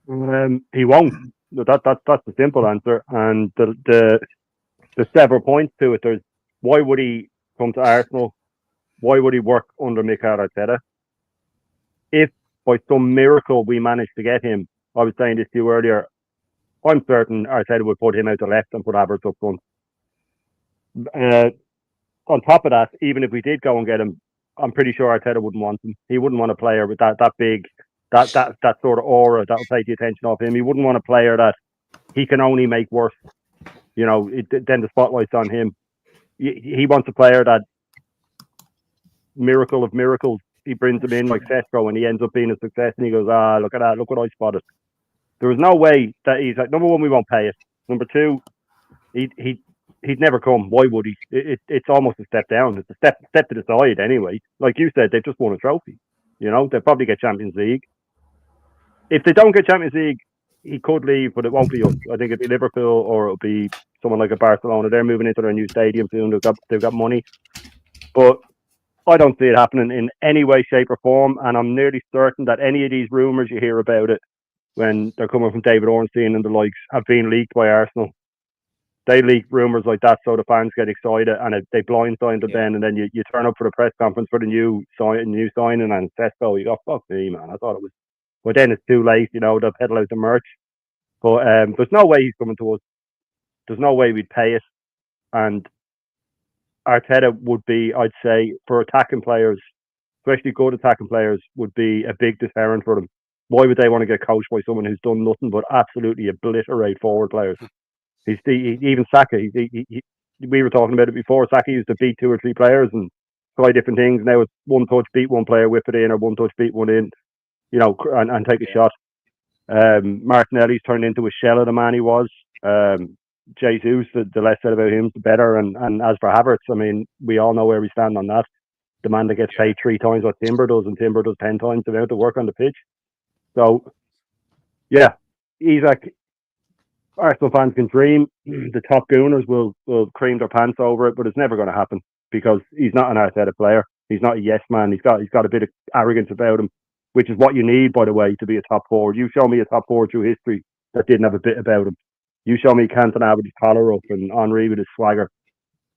Speaker 2: He won't. That's the simple answer. And there's several points to it. There's why would he come to Arsenal? Why would he work under Mikel Arteta? If by some miracle we managed to get him, I was saying this to you earlier, I'm certain Arteta would put him out the left and put Havertz up front. On top of that, even if we did go and get him, I'm pretty sure Arteta wouldn't want him. He wouldn't want a player with that big, that sort of aura that will take the attention off him. He wouldn't want a player that he can only make worse. You know, then the spotlight's on him. He wants a player that, miracle of miracles, he brings him in like Sesko and he ends up being a success and he goes, look at that, look what I spotted. There was no way that he's like, number one, we won't pay it. Number two, he'd never come. Why would he? It's almost a step down. It's a step to the side anyway. Like you said, they've just won a trophy. You know, they'll probably get Champions League. If they don't get Champions League, he could leave, but it won't be us. I think it'll be Liverpool or it'll be someone like a Barcelona. They're moving into their new stadium soon. They've got money. But I don't see it happening in any way, shape or form. And I'm nearly certain that any of these rumours you hear about it when they're coming from David Ornstein and the likes have been leaked by Arsenal. They leak rumours like that so the fans get excited and they blindside them then, and then you turn up for the press conference for the new signing and Sesko, you go, fuck me, man, I thought it was. But then it's too late, you know, they'll peddle out the merch. But there's no way he's coming to us. There's no way we'd pay it. And Arteta would be, I'd say, for attacking players, especially good attacking players, would be a big deterrent for them. Why would they want to get coached by someone who's done nothing but absolutely obliterate forward players? Even Saka. We were talking about it before. Saka used to beat 2 or 3 players and try different things. Now it's one touch, beat one player, whip it in, or one touch, beat one in, you know, and take a shot. Martinelli's turned into a shell of the man he was. Jesus, the less said about him, the better. And as for Havertz, I mean, we all know where we stand on that. The man that gets paid 3 times what Timber does, and Timber does 10 times the amount of work on the pitch. So, yeah, he's like, Arsenal fans can dream. The top gooners will cream their pants over it, but it's never going to happen because he's not an Arteta player. He's not a yes man. He's got a bit of arrogance about him, which is what you need, by the way, to be a top forward. You show me a top forward through history that didn't have a bit about him. You show me Cantona with his collar up and Henry with his swagger.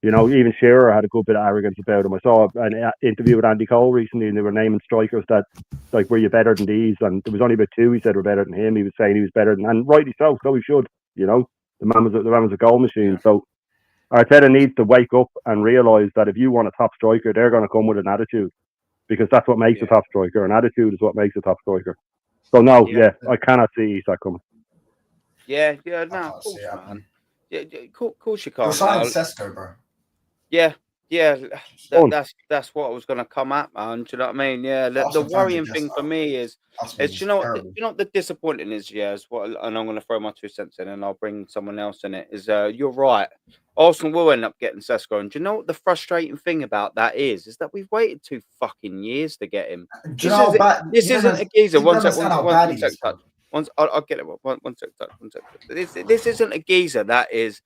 Speaker 2: You know, even Shearer had a good bit of arrogance about him. I saw an interview with Andy Cole recently, and they were naming strikers that, like, were you better than these? And there was only about 2 he said were better than him. He was saying he was better than, and rightly so he should. You know, the man was a goal machine. So Arteta needs to wake up and realise that if you want a top striker, they're going to come with an attitude, because that's what makes a top striker. An attitude is what makes a top striker. So no, I cannot see Isak coming.
Speaker 1: No, of course, man. Yeah, of course you can't.
Speaker 6: You're signing Sesko, bro.
Speaker 1: That's what I was going to come at, man. Do you know what I mean? Yeah, the worrying thing for me is you know what the disappointing is, is what, and I'm going to throw my 2 cents in, and I'll bring someone else in it. Is you're right, Arsenal will end up getting Sesko, and do you know what the frustrating thing about that is that we've waited 2 fucking years to get him. This isn't a geezer. One sec, touch. I'll get it. One sec. This isn't a geezer that is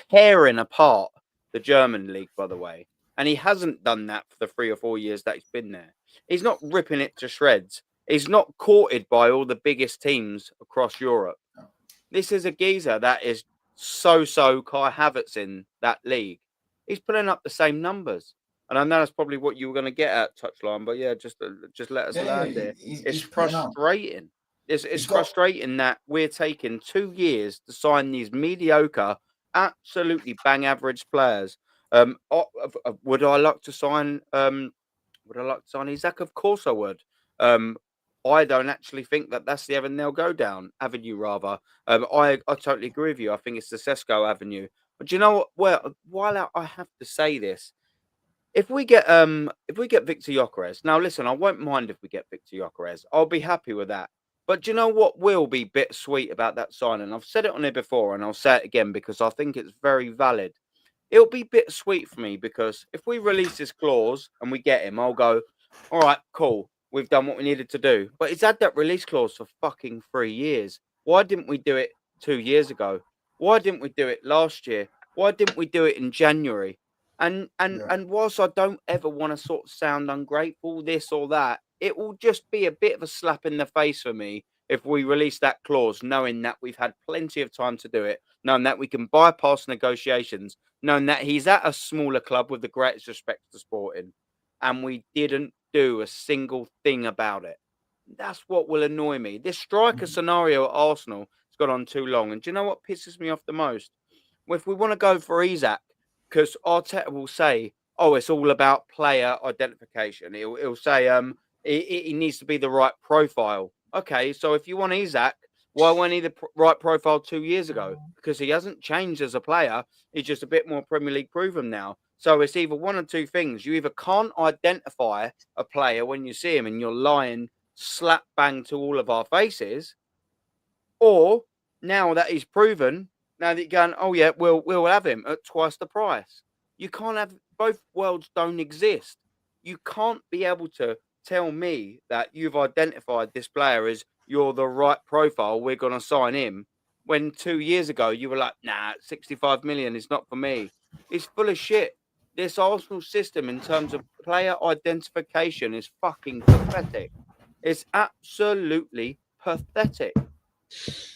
Speaker 1: tearing apart the German league, by the way, and he hasn't done that for the 3 or 4 years that he's been there. He's not ripping it to shreds. He's not courted by all the biggest teams across Europe. This is a geezer that is so Kai Havertz in that league. He's putting up the same numbers, and I know that's probably what you were going to get at, Touchline, but yeah, just let us land there. It's frustrating. It's frustrating that we're taking 2 years to sign these mediocre, absolutely bang average players. Would I like to sign? Would I like to sign Isaac? Of course I would. I don't actually think that that's the avenue they'll go down. Avenue rather. I totally agree with you. I think it's the Sesko avenue. But you know what? Well, while I have to say this, if we get Victor Gyökeres, now listen, I won't mind if we get Victor Gyökeres. I'll be happy with that. But do you know what will be bittersweet about that signing? I've said it on here before, and I'll say it again because I think it's very valid. It'll be bittersweet for me because if we release this clause and we get him, I'll go, all right, cool. We've done what we needed to do. But he's had that release clause for fucking 3 years. Why didn't we do it 2 years ago? Why didn't we do it last year? Why didn't we do it in January? And whilst I don't ever want to sort of sound ungrateful, this or that, it will just be a bit of a slap in the face for me if we release that clause, knowing that we've had plenty of time to do it, knowing that we can bypass negotiations, knowing that he's at a smaller club with the greatest respect to Sporting, and we didn't do a single thing about it. That's what will annoy me. This striker scenario at Arsenal has gone on too long. And do you know what pisses me off the most? Well, if we want to go for Isak, because Arteta will say, oh, it's all about player identification. He'll say he needs to be the right profile. Okay, so if you want Isak, why weren't he the right profile 2 years ago? Because he hasn't changed as a player. He's just a bit more Premier League proven now. So it's either one or two things. You either can't identify a player when you see him and you're lying slap bang to all of our faces, or now that he's proven, now that you're going, oh yeah, we'll have him at twice the price. You can't have, both worlds don't exist. You can't be able to tell me that you've identified this player as you're the right profile, we're going to sign him, when 2 years ago you were like, nah, 65 million is not for me. It's full of shit. This Arsenal system in terms of player identification is fucking pathetic. It's absolutely pathetic.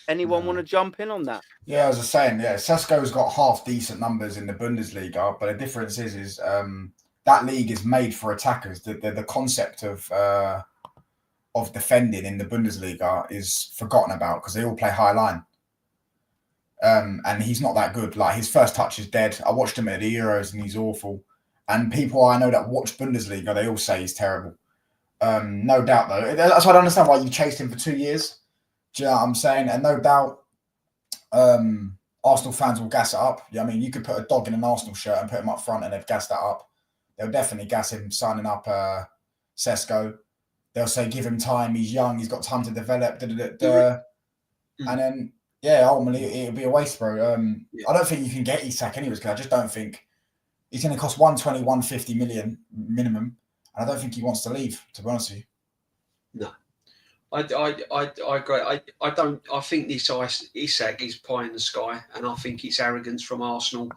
Speaker 1: Anyone want to jump in on that?
Speaker 6: Yeah, as I was saying, yeah, Sesko's got half decent numbers in the Bundesliga, but the difference is that league is made for attackers. The concept of defending in the Bundesliga is forgotten about because they all play high line. And he's not that good. Like, his first touch is dead. I watched him at the Euros and he's awful. And people I know that watch Bundesliga, they all say he's terrible. No doubt, though. That's why I don't understand why you chased him for 2 years. Do you know what I'm saying? And no doubt Arsenal fans will gas it up. Yeah, I mean, you could put a dog in an Arsenal shirt and put him up front and they've gassed that up. They'll definitely gas him signing up Sesko. They'll say, give him time. He's young. He's got time to develop. And then, yeah, ultimately, it'll be a waste, bro. I don't think you can get Isak anyways, because I just don't think he's going to cost 120, 150 million minimum. And I don't think he wants to leave, to be honest with you.
Speaker 5: No. I agree. I think this Isak is pie in the sky, and I think it's arrogance from Arsenal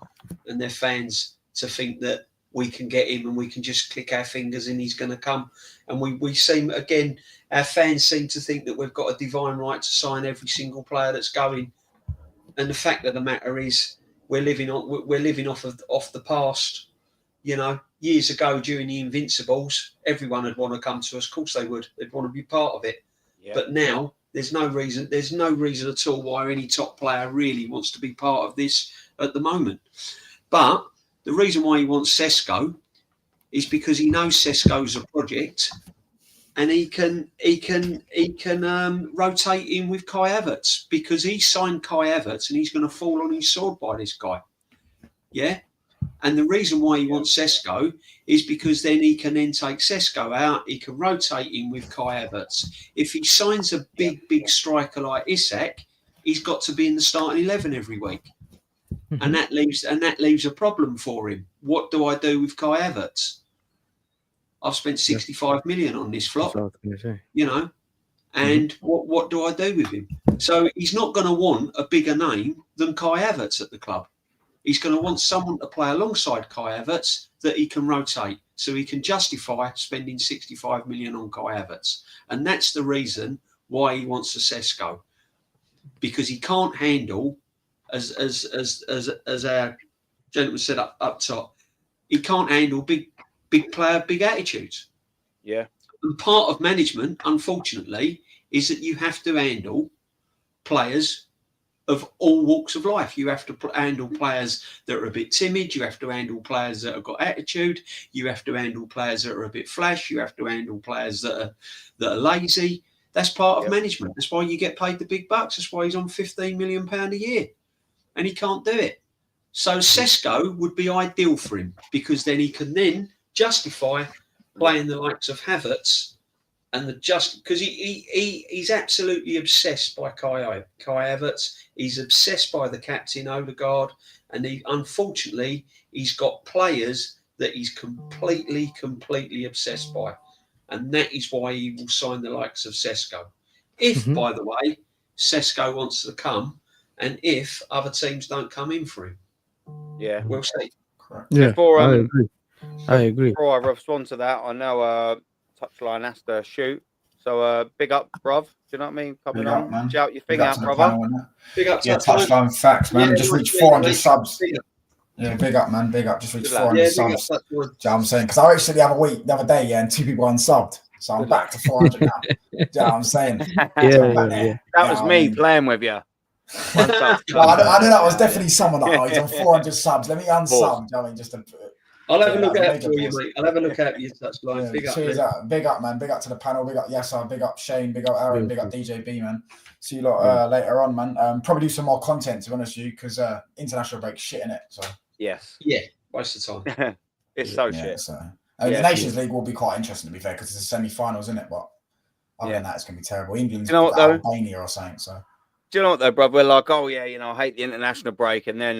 Speaker 5: and their fans to think that we can get him and we can just click our fingers and he's going to come. And we seem, again, our fans seem to think that we've got a divine right to sign every single player that's going. And the fact of the matter is, we're living off the past. You know, years ago during the Invincibles, everyone would want to come to us. Of course they would. They'd want to be part of it. Yeah. But now there's no reason at all why any top player really wants to be part of this at the moment. But the reason why he wants Sesko is because he knows Sesko's a project, and he can rotate in with Kai Havertz, because he signed Kai Havertz and he's going to fall on his sword by this guy. Yeah. And the reason why he wants Sesko is because then he can then take Sesko out. He can rotate in with Kai Havertz. If he signs a big striker like Isak, he's got to be in the starting 11 every week, and that leaves a problem for him. What do I do with Kai Havertz? I've spent 65 million on this flop, you know, and what do I do with him? So he's not going to want a bigger name than Kai Havertz at the club. He's going to want someone to play alongside Kai Havertz that he can rotate, so he can justify spending 65 million on Kai Havertz. And that's the reason why he wants a Sesko, because he can't handle, as our gentleman said up top, he can't handle big player, big attitudes.
Speaker 1: Yeah.
Speaker 5: And part of management, unfortunately, is that you have to handle players of all walks of life. You have to handle players that are a bit timid. You have to handle players that have got attitude. You have to handle players that are a bit flash. You have to handle players that are lazy. That's part of management. That's why you get paid the big bucks. That's why he's on £15 million a year, and he can't do it. So Sesko would be ideal for him, because then he can then justify playing the likes of Havertz, and because he's absolutely obsessed by Kai Havertz. He's obsessed by the captain Odegaard, and unfortunately he's got players that he's completely obsessed by, and that is why he will sign the likes of Sesko. If, by the way, Sesko wants to come, and if other teams don't come in for him, we'll see.
Speaker 4: Yeah,
Speaker 1: Before,
Speaker 4: I agree.
Speaker 1: Before I respond to that, I know Touchline has to shoot. So big up, bruv. Do you know what I mean? Coming
Speaker 6: Big
Speaker 1: on,
Speaker 6: up, man.
Speaker 1: shout your
Speaker 6: Big
Speaker 1: thing
Speaker 6: up
Speaker 1: out,
Speaker 6: to the
Speaker 1: brother.
Speaker 6: panel, innit?
Speaker 5: Big up,
Speaker 6: Yeah, Touchline facts, man.
Speaker 5: Yeah,
Speaker 6: Just reached
Speaker 5: yeah,
Speaker 6: 400
Speaker 5: mate.
Speaker 6: subs.
Speaker 5: Yeah.
Speaker 6: Yeah, big up, man. Big up. Just reached
Speaker 1: Good lad.
Speaker 6: 400
Speaker 5: Yeah,
Speaker 6: subs.
Speaker 5: big up,
Speaker 6: Do you know what I'm saying? Because I actually have a week the other day, and 2 people unsubbed. So I'm
Speaker 1: Good
Speaker 6: back to 400 now. Do you know what I'm saying?
Speaker 4: Yeah.
Speaker 1: That was me playing with you.
Speaker 6: Well, I knew that was definitely someone that, oh, he's on 400 subs. Let me unsub. Do you know what I mean? Just to,
Speaker 5: I'll have a look
Speaker 6: that's
Speaker 5: out
Speaker 6: mega
Speaker 5: for you,
Speaker 6: boss.
Speaker 5: mate. I'll have a look out for your touchline.
Speaker 6: Yeah,
Speaker 5: Big up,
Speaker 6: cheers
Speaker 5: man.
Speaker 6: out. Big up, man. Big up to the panel. Big up Yasser. Big up Shane. Big up Aaron. Big up DJB, man. See you lot later on, man. Probably do some more content, to be honest with you, because international break shit in it. So
Speaker 1: Yes.
Speaker 5: Yeah, waste of time.
Speaker 1: It's so shit.
Speaker 6: So the Nations League will be quite interesting, to be fair, because it's the semi-finals, isn't it? But other than that, it's gonna be terrible. England's
Speaker 1: You know what, though?
Speaker 6: Albania or something. So
Speaker 1: Do you know what though, brother? We're like, oh yeah, I hate the international break, and then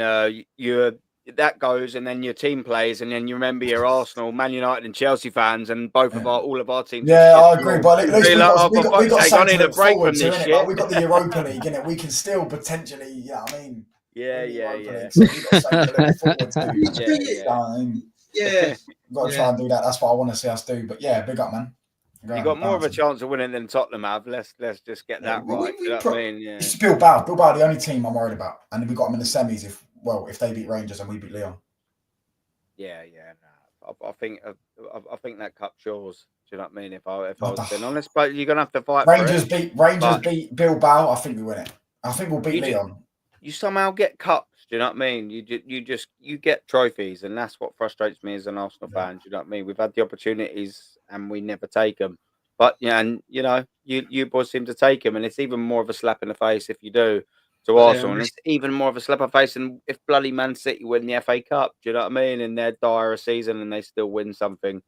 Speaker 1: that goes, and then your team plays, and then you remember your Arsenal, Man United, and Chelsea fans, and all of our teams.
Speaker 6: Yeah, I agree. But at least we got
Speaker 1: I
Speaker 6: something
Speaker 1: need
Speaker 6: to
Speaker 1: a
Speaker 6: look
Speaker 1: break
Speaker 6: forward
Speaker 1: from
Speaker 6: to,
Speaker 1: this
Speaker 6: innit?
Speaker 1: shit.
Speaker 6: Like, we got the Europa League, innit? We can still potentially, yeah, I mean,
Speaker 1: Yeah.
Speaker 6: League, so we got something to look forward to.
Speaker 5: Yeah.
Speaker 6: Got to try and do that. That's what I want to see us do. But yeah, big up, man.
Speaker 1: You got more of a chance of winning than Tottenham have. Let's just get that right. You know what I mean? Yeah.
Speaker 6: It's Bilbao. Bilbao, the only team I'm worried about, and we got them in the semis. If they beat Rangers and we beat Lyon.
Speaker 1: Yeah. Nah. I think that cup's yours. Do you know what I mean? If I was being honest, but you're gonna have to fight.
Speaker 6: Rangers beat Bilbao. I think we win it. I think we'll beat Lyon.
Speaker 1: You somehow get cups. Do you know what I mean? You get trophies, and that's what frustrates me as an Arsenal fan. Do you know what I mean? We've had the opportunities and we never take them. But you boys seem to take them, and it's even more of a slap in the face if you do to Arsenal, and it's even more of a slap in the face than if bloody Man City win the FA Cup. Do you know what I mean? In their dire season, and they still win something.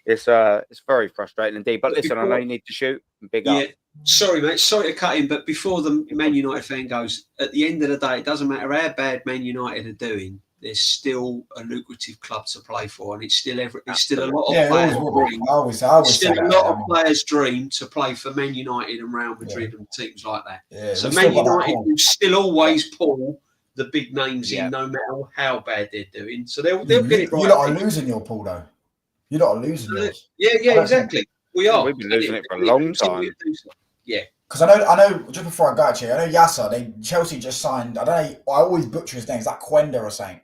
Speaker 1: It's very frustrating indeed. But listen, I know you need to shoot. Big up.
Speaker 5: Sorry, mate. Sorry to cut in, but before the Man United fan goes, at the end of the day, it doesn't matter how bad Man United are doing. There's still a lucrative club to play for, and it's still a lot of players' dream. Still a lot of players' dream to play for Man United and Real Madrid and teams like that.
Speaker 6: Yeah,
Speaker 5: so Man United will still always pull the big names in, no matter how bad they're doing. So they'll get it right.
Speaker 6: You're not losing your pool, though. You're not losing yours.
Speaker 5: Yeah, exactly. We are.
Speaker 1: We've been losing it for a long time.
Speaker 5: Yeah.
Speaker 6: Because I know, just before I go, actually, I know Yasser, Chelsea just signed, I don't know, I always butcher his name, is that Quenda or something?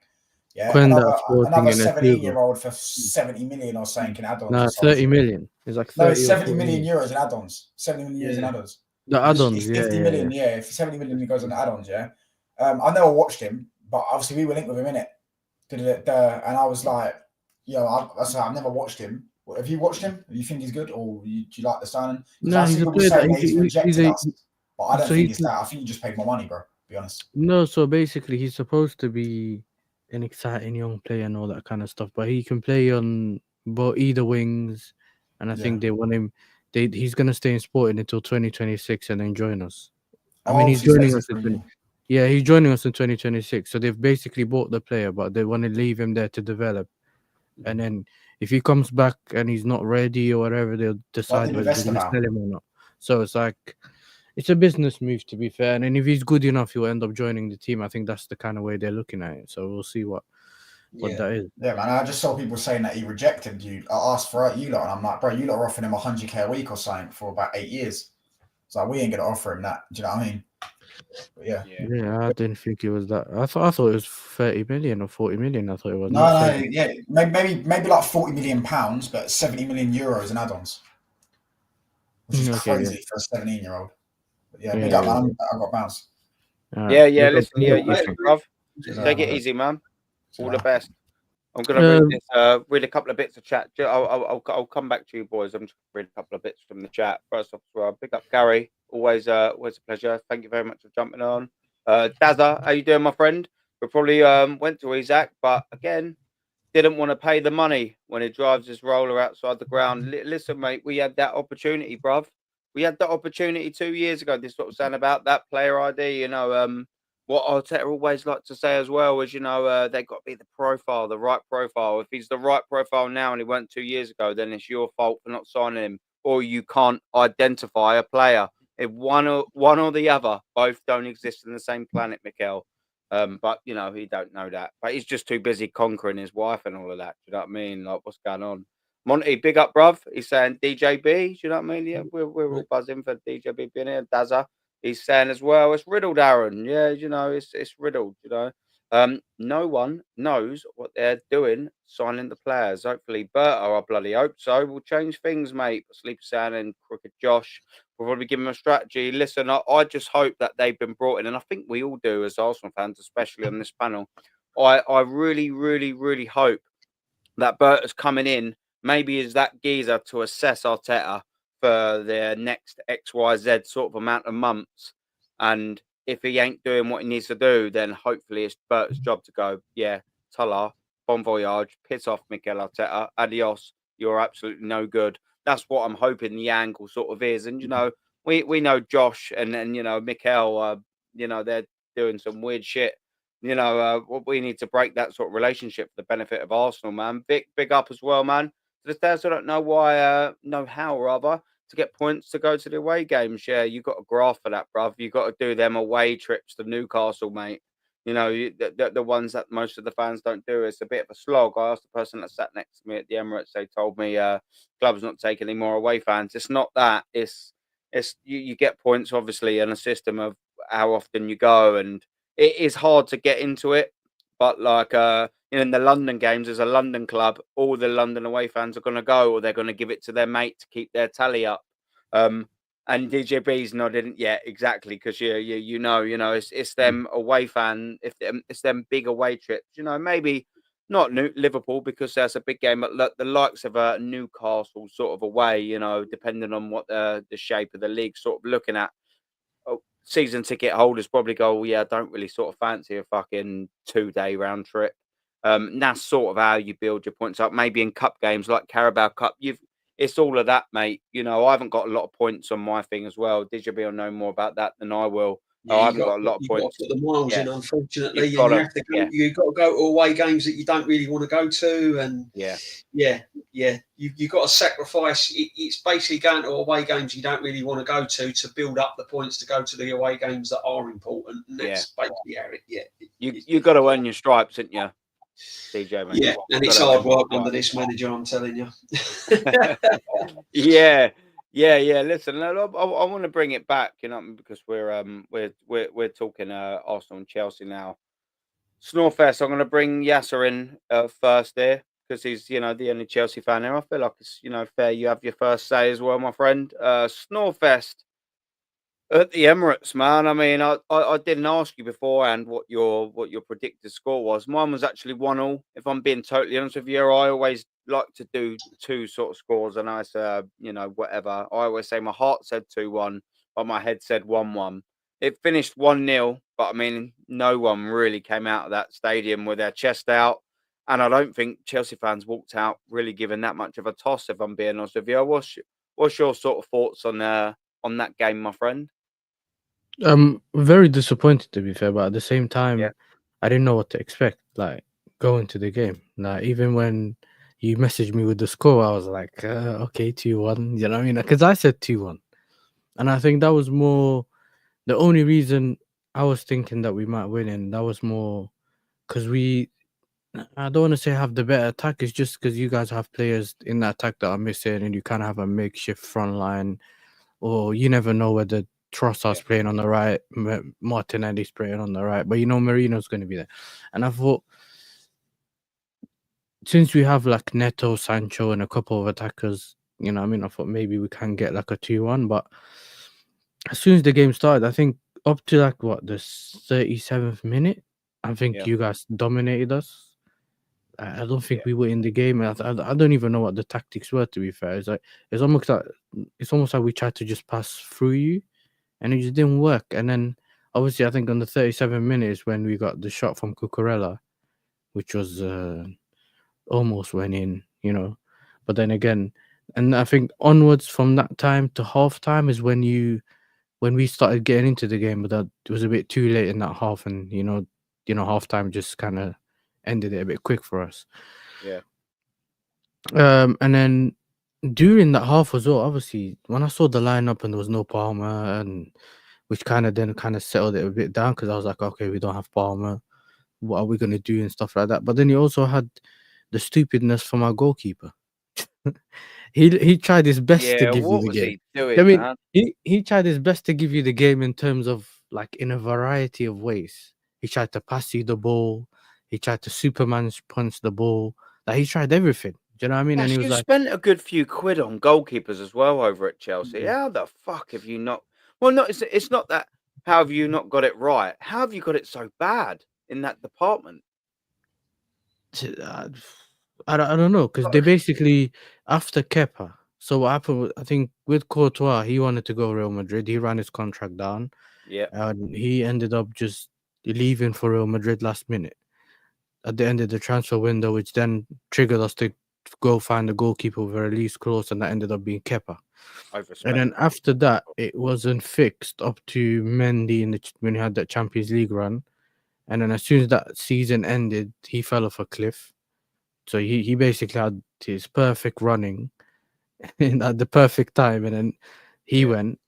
Speaker 6: Yeah, another 17-year-old for 70 million or something in add-ons.
Speaker 4: No, 30 million. It's like 30
Speaker 6: no, it's 70 million euros in add-ons. 70 million euros in add-ons.
Speaker 4: The add-ons,
Speaker 6: it's 50 million, if 70 million he goes on the add-ons, I never watched him, but obviously we were linked with him in it. And I was like, I've never watched him. Have you watched him? Do you think he's good, or do you like the signing?
Speaker 4: No, he's a player that
Speaker 6: he's rejected us, but I don't think it's that. I think you just paid more money, bro. To be honest. No,
Speaker 4: so basically, he's supposed to be an exciting young player and all that kind of stuff, but he can play on either wings, and I think they want him. He's gonna stay in Sporting until 2026 and then join us. I mean, he's joining us. He's joining us in 2026. So they've basically bought the player, but they want to leave him there to develop, and then. If he comes back and he's not ready or whatever, they'll decide whether they're going to sell him or not. So it's like, it's a business move, to be fair. And if he's good enough, he'll end up joining the team. I think that's the kind of way they're looking at it. So we'll see what that is.
Speaker 6: Yeah, man. I just saw people saying that he rejected you. I asked for you lot, and I'm like, bro, you lot are offering him 100k a week or something for about 8 years. So we ain't going to offer him that. Do you know what I mean? But yeah,
Speaker 4: I didn't think it was that. I thought it was 30 million or 40 million. I thought it was. Maybe
Speaker 6: like 40 million pounds, but 70 million euros in add-ons. which is
Speaker 4: Okay,
Speaker 6: crazy for a 17-year-old. Yeah,
Speaker 4: Yeah,
Speaker 6: big up,
Speaker 4: yeah,
Speaker 6: man. I got bounced.
Speaker 1: Yeah,
Speaker 2: Big up,
Speaker 1: listen,
Speaker 2: big
Speaker 1: yeah,
Speaker 2: up,
Speaker 1: you
Speaker 2: big
Speaker 1: too,
Speaker 2: up.
Speaker 1: bruv.
Speaker 6: Yeah,
Speaker 1: Take it
Speaker 6: man.
Speaker 1: easy, man. All the
Speaker 6: Yeah.
Speaker 1: best. I'm gonna read
Speaker 4: Um,
Speaker 1: this. Read a couple of bits of chat. I'll come back to you, boys. I'm just gonna read a couple of bits from the chat. First off, well, pick up Gary. Always a pleasure. Thank you very much for jumping on. Dazza, how you doing, my friend? We probably went to Isaac, but again, didn't want to pay the money when he drives his roller outside the ground. Listen, mate, we had that opportunity, bruv. We had that opportunity 2 years ago. This is what I'm saying about that player ID. You know, what Arteta always like to say as well is, you know, they've got to be the profile, the right profile. If he's the right profile now and he went 2 years ago, then it's your fault for not signing him, or you can't identify a player. If one or the other, both don't exist in the same planet, Mikel. But you know, he don't know that. But he's just too busy conquering his wife and all of that. Do you know what I mean? Like, what's going on? Monty, big up, bruv. He's saying DJB. Do you know what I mean? Yeah, we're all buzzing for DJB being here. Dazza, he's saying as well, it's riddled, Aaron. Yeah, you know, it's riddled. You know, no one knows what they're doing signing the players. Hopefully, Berta, I bloody hope so, will change things, mate. Sleep Sound and Crooked Josh. We'll probably give them a strategy. Listen, I just hope that they've been brought in, and I think we all do as Arsenal fans, especially on this panel. I really, really, really hope that Berta's coming in, maybe is that geezer to assess Arteta for their next XYZ sort of amount of months. And if he ain't doing what he needs to do, then hopefully it's Berta's job to go, yeah, Tala, bon voyage, piss off, Mikel Arteta, adios, you're absolutely no good. That's what I'm hoping the angle sort of is. And, you know, we know Josh and you know, Mikel, you know, they're doing some weird shit. You know, we need to break that sort of relationship for the benefit of Arsenal, man. Big up as well, man. To this day, I still don't know why, know how rather, to get points to go to the away games. Yeah, you got a graph for that, bruv. You got to do them away trips to Newcastle, mate. You know, the ones that most of the fans don't do. It's a bit of a slog. I asked the person that sat next to me at the Emirates. They told me club's not taking any more away fans. It's not that. It's you get points obviously in a system of how often you go, and it is hard to get into it. But like you know, in the London games, as a London club, all the London away fans are going to go, or they're going to give it to their mate to keep their tally up. And DJB's nodding, yeah, exactly, because you know, it's them away fan, if it's them big away trips, you know, maybe not Liverpool because that's a big game, but the likes of a Newcastle sort of away, you know, depending on what the shape of the league sort of looking at. Season ticket holders probably go, well, yeah, I don't really sort of fancy a fucking 2-day round trip. And that's sort of how you build your points up. Maybe in cup games like Carabao Cup, it's all of that, mate. You know, I haven't got a lot of points on my thing as well. DJB will know more about that than I will.
Speaker 5: Yeah,
Speaker 1: I haven't got a lot of
Speaker 5: you've got
Speaker 1: points.
Speaker 5: to put the miles in,
Speaker 1: Yeah.
Speaker 5: unfortunately,
Speaker 1: You've
Speaker 5: and
Speaker 1: got to-
Speaker 5: you've got to go to away games that you don't really want to go to, and
Speaker 1: yeah.
Speaker 5: You've got to sacrifice. It's basically going to away games you don't really want to go to build up the points to go to the away games that are important, and that's basically how it.
Speaker 1: You got to earn your stripes, haven't you, DJ? Mate?
Speaker 5: Yeah, and it's hard work under this manager, I'm telling you.
Speaker 1: Yeah. Listen, I want to bring it back, you know, because we're talking Arsenal and Chelsea now. Snorefest, I'm going to bring Yasser in first there because he's, you know, the only Chelsea fan here. I feel like it's, you know, fair. You have your first say as well, my friend. Snorefest at the Emirates, man. I mean, I didn't ask you beforehand what your predicted score was. Mine was actually 1-1. If I'm being totally honest with you, I always like to do two sort of scores, and I say, you know, whatever. I always say my heart said 2-1, but my head said 1-1. It finished 1-0, but I mean, no one really came out of that stadium with their chest out, and I don't think Chelsea fans walked out really giving that much of a toss. If I'm being honest with you, what's your sort of thoughts on that game, my friend?
Speaker 4: Very disappointed to be fair, but at the same time,
Speaker 1: Yeah.
Speaker 4: I didn't know what to expect. Like going to the game, like even when you messaged me with the score, I was like, okay, 2-1. You know what I mean? Because I said 2-1, and I think that was more the only reason I was thinking that we might win, and that was more because I don't want to say have the better attack. It's just because you guys have players in that attack that are missing, and you kind of have a makeshift front line, or you never know whether Trossard's playing on the right, Martinelli's playing on the right, but you know Marino's going to be there. And I thought, since we have like Neto, Sancho, and a couple of attackers, You know what I mean? I thought maybe we can get like a 2-1, but as soon as the game started, I think up to like the 37th minute, I think
Speaker 1: Yeah.
Speaker 4: you guys dominated us. I don't think
Speaker 1: Yeah.
Speaker 4: we were in the game. I don't even know what the tactics were, to be fair. It's almost like we tried to just pass through you, and it just didn't work. And then obviously, I think on the 37 minutes when we got the shot from Cucurella, which was almost went in, you know. But then again, and I think onwards from that time to half time is when we started getting into the game, but that it was a bit too late in that half, and half time just kind of ended it a bit quick for us.
Speaker 1: Yeah.
Speaker 4: And then during that half as well, obviously, when I saw the lineup and there was no Palmer, and which kind of settled it a bit down, because I was like, okay, we don't have Palmer. What are we gonna do and stuff like that? But then you also had the stupidness from our goalkeeper. He tried his best to
Speaker 1: Yeah.
Speaker 4: give you
Speaker 1: What
Speaker 4: the
Speaker 1: was
Speaker 4: game.
Speaker 1: he
Speaker 4: I
Speaker 1: doing,
Speaker 4: mean,
Speaker 1: man?
Speaker 4: he tried his best to give you the game in terms of like in a variety of ways. He tried to pass you the ball. He tried to Superman punch the ball. Like he tried everything. Do you know what I mean? And
Speaker 1: Yes,
Speaker 4: he was
Speaker 1: you
Speaker 4: like,
Speaker 1: spent a good few quid on goalkeepers as well over at Chelsea. How the fuck have you not? Well, no, it's not that. How have you not got it right? How have you got it so bad in that department?
Speaker 4: uh, I don't know, because they basically after Kepa. So what happened? I think with Courtois, he wanted to go Real Madrid. He ran his contract down,
Speaker 1: Yeah.
Speaker 4: and he ended up just leaving for Real Madrid last minute at the end of the transfer window, which then triggered us to go find a goalkeeper with a release clause, and that ended up being Kepa. And then after that, it wasn't fixed up to Mendy when he had that Champions League run. And then as soon as that season ended, he fell off a cliff. So he basically had his perfect running at the perfect time, and then he went.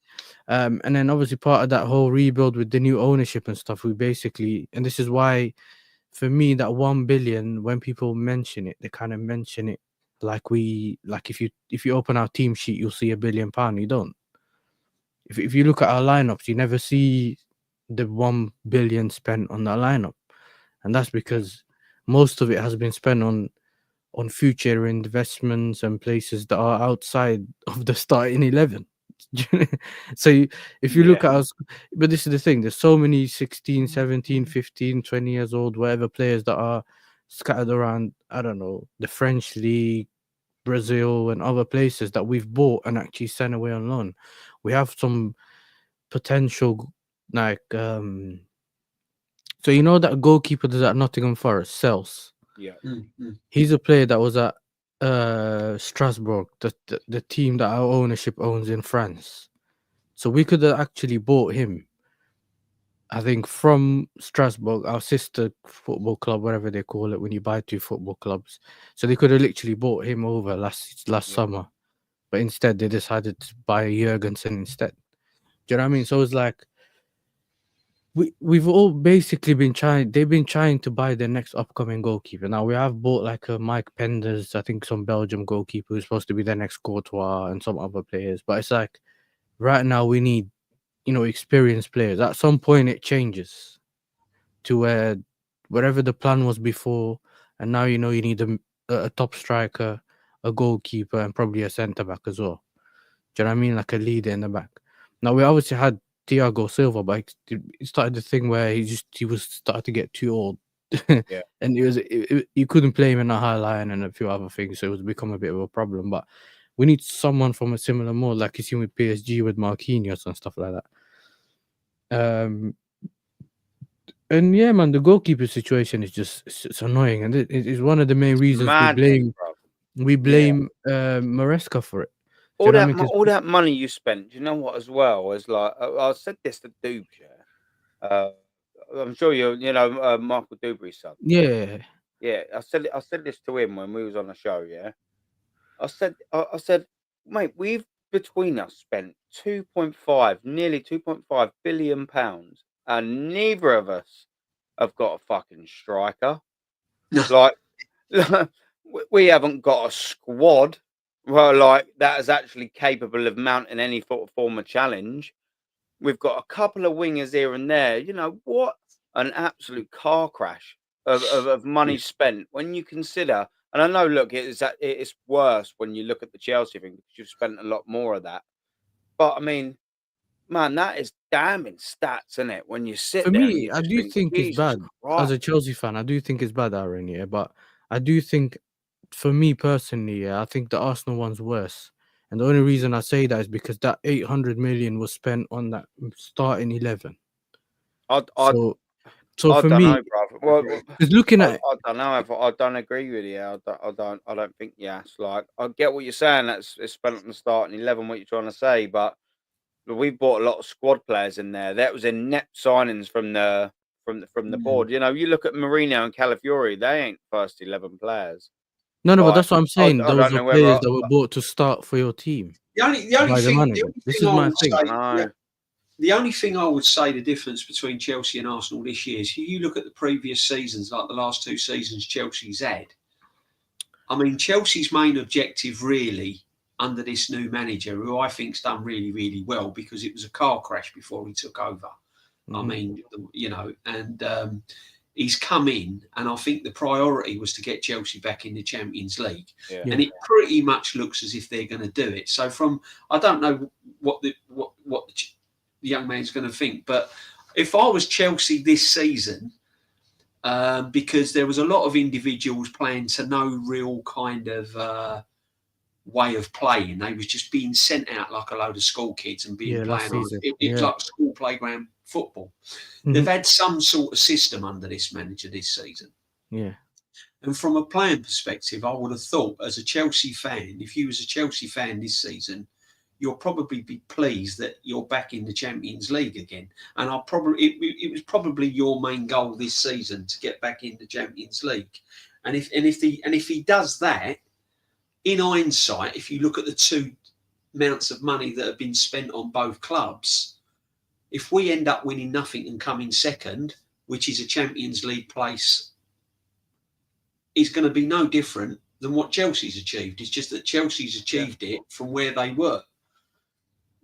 Speaker 4: And then obviously part of that whole rebuild with the new ownership and stuff, we basically, and this is why for me that 1 billion, when people mention it, they kind of mention it like if you open our team sheet, you'll see £1 billion. You don't. If you look at our lineups, you never see the 1 billion spent on that lineup, and that's because most of it has been spent on future investments and places that are outside of the starting 11. So if you look at us, but this is the thing, there's so many 16, 17, 15, 20 years old, whatever players that are scattered around, I don't know, the French league, Brazil and other places that we've bought and actually sent away on loan. We have some potential, like so you know that goalkeeper that's at Nottingham Forest, Sels.
Speaker 1: Yeah.
Speaker 4: He's a player that was at Strasbourg, the team that our ownership owns in France. So we could have actually bought him, I think, from Strasbourg, our sister football club, whatever they call it when you buy two football clubs. So they could have literally bought him over last summer, but instead they decided to buy Jurgensen instead. Do you know what I mean? So it's like we've all basically been trying. They've been trying to buy the next upcoming goalkeeper. Now we have bought like a Mike Penders, I think some Belgium goalkeeper who's supposed to be the next Courtois and some other players. But it's like right now we need, experienced players. At some point it changes to where whatever the plan was before, and now you need a top striker, a goalkeeper, and probably a centre back as well. Do you know what I mean? Like a leader in the back. Now we obviously had Thiago Silva, but it started the thing where he was starting to get too old. And you couldn't play him in a high line and a few other things, so it was become a bit of a problem. But we need someone from a similar mold, like you see with PSG with Marquinhos and stuff like that. And yeah, man, the goalkeeper situation is just it's annoying, and it is one of the main reasons we blame Maresca for it.
Speaker 1: All that money you spent, do you know what? As well as like I said this to Dubes, I'm sure you know Michael Dubry's son.
Speaker 4: Yeah.
Speaker 1: I said this to him when we was on the show. Yeah, I said, mate, we've between us spent nearly 2.5 billion pounds, and neither of us have got a fucking striker. Like, we haven't got a squad, like that is actually capable of mounting any form of challenge. We've got a couple of wingers here and there. You know what? An absolute car crash of money spent when you consider And I know, look, it's worse when you look at the Chelsea thing because you've spent a lot more of that. But I mean, man, that is damning stats, isn't it? When you sit
Speaker 4: For
Speaker 1: there and
Speaker 4: me,
Speaker 1: you
Speaker 4: I
Speaker 1: just
Speaker 4: do
Speaker 1: think,
Speaker 4: think it's
Speaker 1: Jesus
Speaker 4: bad as a
Speaker 1: Christ.
Speaker 4: Chelsea fan. I do think it's bad, Aaron. Yeah, but I do think, for me personally, yeah, I think the Arsenal one's worse. And the only reason I say that is because that 800 million was spent on that starting 11.
Speaker 1: I
Speaker 4: So
Speaker 1: I
Speaker 4: for
Speaker 1: don't
Speaker 4: me,
Speaker 1: know, brother. Well,
Speaker 4: because looking
Speaker 1: I
Speaker 4: at
Speaker 1: don't know. I don't agree with you. I don't think yes. Like I get what you're saying. That's it's spent on the starting 11. What you're trying to say, but we bought a lot of squad players in there. That was in net signings from the board. You know, you look at Mourinho and Calafiori. They ain't first 11 players.
Speaker 4: no, but
Speaker 1: Like
Speaker 4: that's what I'm saying.
Speaker 1: I
Speaker 4: Those
Speaker 1: don't
Speaker 4: are
Speaker 1: know
Speaker 4: players
Speaker 1: whether
Speaker 4: that were bought to start for your team
Speaker 5: The only
Speaker 4: by the
Speaker 5: thing,
Speaker 4: manager. This is
Speaker 5: I
Speaker 4: my
Speaker 5: would
Speaker 4: thing.
Speaker 5: say,
Speaker 1: I know.
Speaker 5: the only thing I would say the difference between Chelsea and Arsenal this year is you look at the previous seasons, like the last 2 seasons Chelsea's had. I mean, Chelsea's main objective really under this new manager, who I think's done really, really well because it was a car crash before he took over. I mean, you know, and he's come in, and I think the priority was to get Chelsea back in the Champions League, and it pretty much looks as if they're going to do it. So, I don't know what the young man's going to think, but if I was Chelsea this season, because there was a lot of individuals playing to no real kind of way of playing. They was just being sent out like a load of school kids and being
Speaker 4: last
Speaker 5: playing on
Speaker 4: season.
Speaker 5: it was like school playground football. They've had some sort of system under this manager this season.
Speaker 4: Yeah.
Speaker 5: And from a playing perspective, I would have thought as a Chelsea fan, if you was a Chelsea fan this season, you'll probably be pleased that you're back in the Champions League again. And it was probably your main goal this season to get back in the Champions League. And if he does that, in hindsight, if you look at the 2 amounts of money that have been spent on both clubs, if we end up winning nothing and coming second, which is a Champions League place, is going to be no different than what Chelsea's achieved. It's just that Chelsea's achieved it from where they were.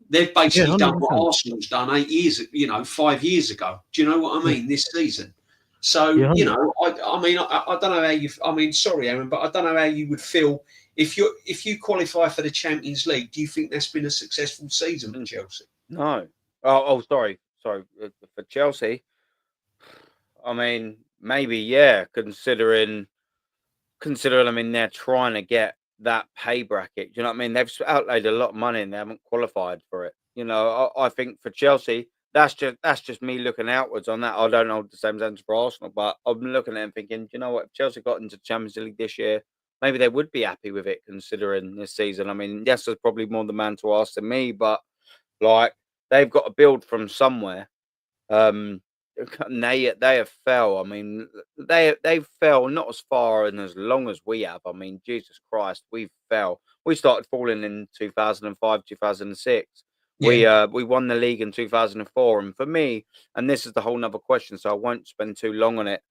Speaker 5: They've basically done what Arsenal's done 5 years ago. Do you know what I mean? This season. So, you know, I mean, I don't know how you. I mean, sorry, Aaron, but I don't know how you would feel if you qualify for the Champions League. Do you think that's been a successful season for Chelsea?
Speaker 1: No. Sorry. For Chelsea, I mean, maybe yeah. Considering, I mean, they're trying to get that pay bracket. Do you know what I mean? They've outlaid a lot of money and they haven't qualified for it. You know, I think for Chelsea, that's just me looking outwards on that. I don't know the same sense for Arsenal, but I'm looking at it and thinking, you know what? If Chelsea got into Champions League this year, maybe they would be happy with it considering this season. I mean, yes, there's probably more the man to ask than me, but like they've got to build from somewhere. And they have fell. I mean, they fell not as far and as long as we have. I mean, Jesus Christ, we fell. We started falling in 2005, 2006. Yeah. We won the league in 2004, and for me, and this is the whole nother question, so I won't spend too long on it.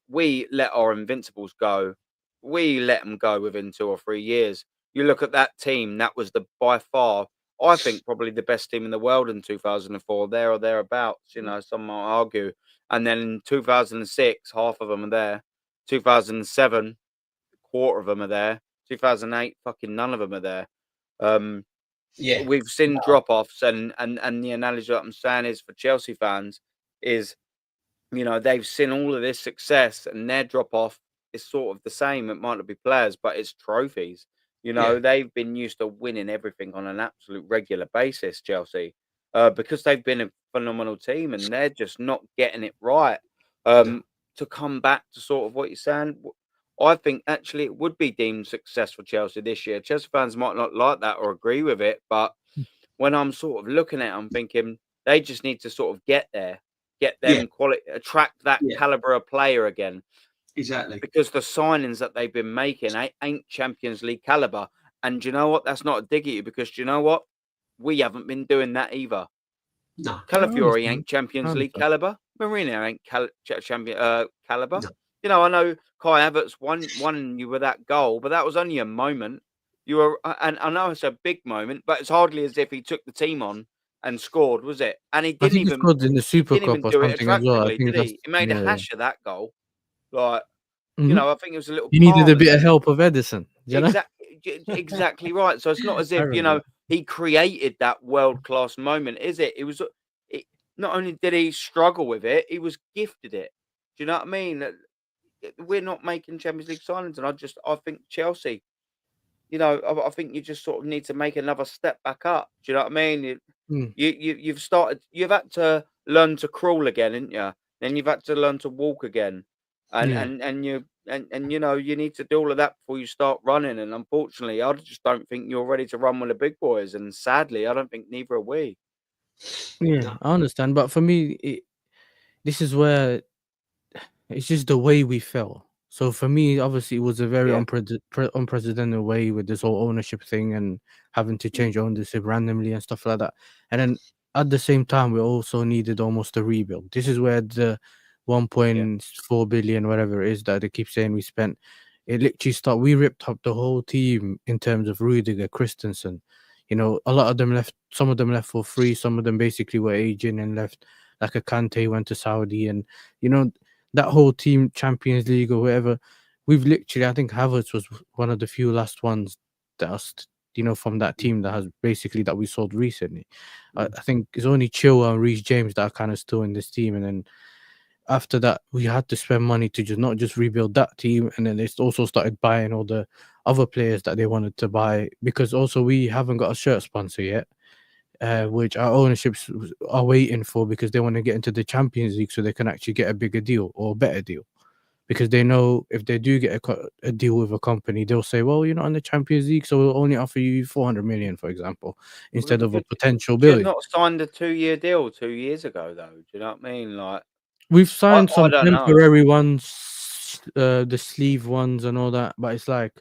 Speaker 1: We let our invincibles go. We let them go within 2 or 3 years. You look at that team; that was by far, I think, probably the best team in the world in 2004, there or thereabouts. You know, some might argue. And then in 2006, half of them are there. 2007, a quarter of them are there. 2008, fucking none of them are there. We've seen drop-offs, and the analogy that I'm saying is for Chelsea fans is, you know, they've seen all of this success, and their drop-off is sort of the same. It might not be players, but it's trophies. You know, they've been used to winning everything on an absolute regular basis, Chelsea, because they've been a phenomenal team, and they're just not getting it right. To come back to sort of what you're saying, I think actually it would be deemed success for Chelsea this year. Chelsea fans might not like that or agree with it, but when I'm sort of looking at it, I'm thinking they just need to sort of get there, get them quality, attract that caliber of player again.
Speaker 5: Exactly.
Speaker 1: Because the signings that they've been making ain't Champions League caliber. And do you know what? That's not a dig at you, because do you know what? We haven't been doing that either.
Speaker 5: No.
Speaker 1: Calafiori ain't Champions League caliber. Mourinho ain't champion caliber. No. You know, I know Kai Havertz won you with that goal, but that was only a moment. You were, and I know it's a big moment, but it's hardly as if he took the team on and scored, was it? And he didn't even
Speaker 4: scored in the Super Cup or
Speaker 1: do it
Speaker 4: something as well. I
Speaker 1: attractively,
Speaker 4: think
Speaker 1: did he? He made a hash of that goal. Like, You know, I think it was a little
Speaker 4: You needed a
Speaker 1: calm.
Speaker 4: bit of help of Edison. You know?
Speaker 1: Exactly right. So it's not as if, you know, he created that world-class moment, is it? Not only did he struggle with it, he was gifted it. Do you know what I mean? We're not making Champions League signings, and I think Chelsea, you know, I think you just sort of need to make another step back up. Do you know what I mean? You've had to learn to crawl again, haven't you? Then you've had to learn to walk again, and you know, you need to do all of that before you start running. And unfortunately, I just don't think you're ready to run with the big boys. And sadly, I don't think neither are we.
Speaker 4: Yeah, I understand, but for me, this is where it's just the way we fell. So for me, obviously, it was a very unprecedented way with this whole ownership thing and having to change ownership randomly and stuff like that. And then at the same time, we also needed almost a rebuild. This is where the 1.4 billion, whatever it is that they keep saying we spent, it literally we ripped up the whole team in terms of Rudiger, Christensen. You know, a lot of them left, some of them left for free, some of them basically were aging and left, like a Kante went to Saudi, and you know, that whole team, Champions League or whatever, we've literally, I think Havertz was one of the few last ones that us, you know, from that team that has basically that we sold recently. I think it's only Chilwell and Reece James that are kind of still in this team, and then after that we had to spend money to just not just rebuild that team, and then they also started buying all the other players that they wanted to buy, because also we haven't got a shirt sponsor yet. Which our ownerships are waiting for, because they want to get into the Champions League so they can actually get a bigger deal or a better deal, because they know if they do get a deal with a company, they'll say, well, you're not in the Champions League, so we'll only offer you 400 million, for example, instead of a potential billion.
Speaker 1: You've not signed a 2-year deal 2 years ago, though. Do you know what I mean? Like,
Speaker 4: we've signed some
Speaker 1: don't know.
Speaker 4: temporary ones, the sleeve ones and all that, but it's like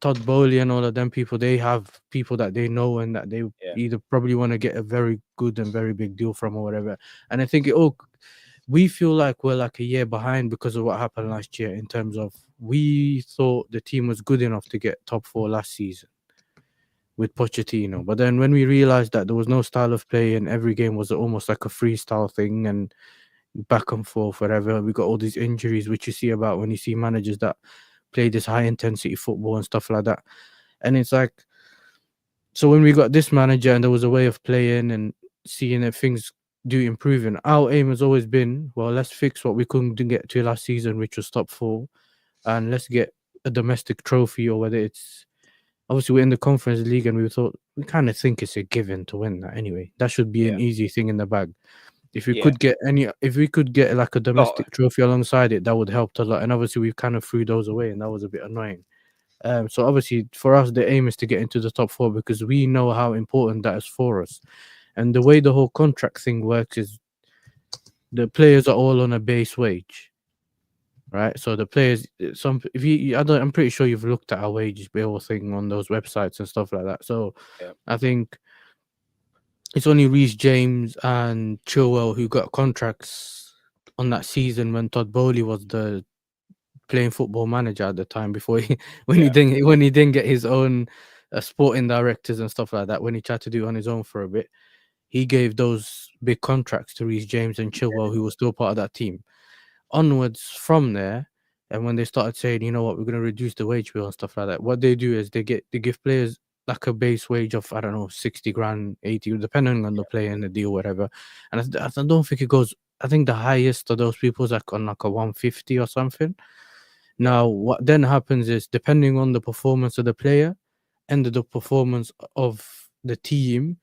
Speaker 4: Todd Bowley and all of them people, they have people that they know and that they either probably want to get a very good and very big deal from or whatever. And I think we feel like we're like a year behind because of what happened last year, in terms of we thought the team was good enough to get top 4 last season with Pochettino. But then when we realized that there was no style of play and every game was almost like a freestyle thing and back and forth, whatever, we got all these injuries, which you see about when you see managers that play this high intensity football and stuff like that. And it's like, so when we got this manager and there was a way of playing and seeing if things do improving, our aim has always been, well, let's fix what we couldn't get to last season, which was top 4, and let's get a domestic trophy, or whether it's, obviously we're in the Conference League and we kind of think it's a given to win that anyway. That should be an easy thing in the bag. If we could get like a domestic trophy alongside it, that would help a lot. And obviously we kind of threw those away, and that was a bit annoying. So obviously for us, the aim is to get into the top 4, because we know how important that is for us. And the way the whole contract thing works is the players are all on a base wage, right? So the players, I'm pretty sure you've looked at our wages bill thing on those websites and stuff like that. So I think it's only Reece James and Chilwell who got contracts on that season when Todd Bowley was the playing football manager at the time, before he didn't get his own sporting directors and stuff like that. When he tried to do it on his own for a bit, he gave those big contracts to Reece James and Chilwell, who was still part of that team. Onwards from there, and when they started saying, you know what, we're going to reduce the wage bill and stuff like that, what they do is they give players like a base wage of, I don't know, 60 grand, 80, depending on the player and the deal, whatever. And I don't think it goes, I think the highest of those people is like on like a 150 or something. Now, what then happens is, depending on the performance of the player and the performance of the team,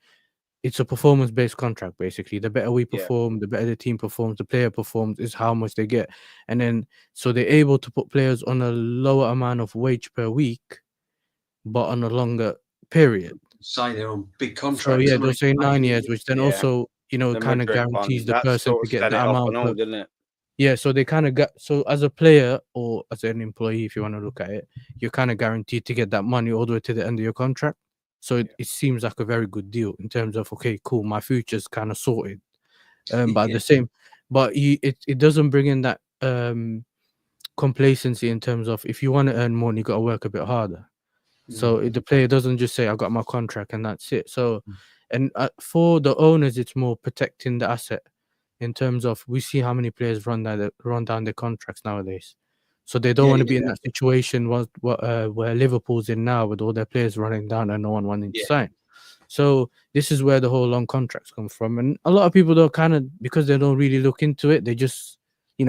Speaker 4: it's a performance-based contract, basically. The better we perform, the better the team performs, the player performs, is how much they get. And then, so they're able to put players on a lower amount of wage per week, but on a longer period.
Speaker 5: Say they're on big contracts.
Speaker 4: So yeah, they'll say 9 years, which then also, you know, kind of guarantees the person to get that amount.
Speaker 1: Didn't it?
Speaker 4: Yeah, so they kind of got, so as a player or as an employee, if you want to look at it, you're kind of guaranteed to get that money all the way to the end of your contract. So it seems like a very good deal in terms of, okay, cool, my future's kind of sorted. But at the same, but it doesn't bring in that complacency in terms of, if you want to earn more, you got to work a bit harder. So the player doesn't just say, I got my contract and that's it. So, and for the owners, it's more protecting the asset, in terms of, we see how many players run down their contracts nowadays. So they don't
Speaker 5: Yeah,
Speaker 4: want to be
Speaker 5: yeah.
Speaker 4: in that situation where Liverpool's in now with all their players running down and no one wanting to
Speaker 5: Yeah.
Speaker 4: sign. So this is where the whole long contracts come from. And a lot of people don't kind of, because they don't really look into it, they just,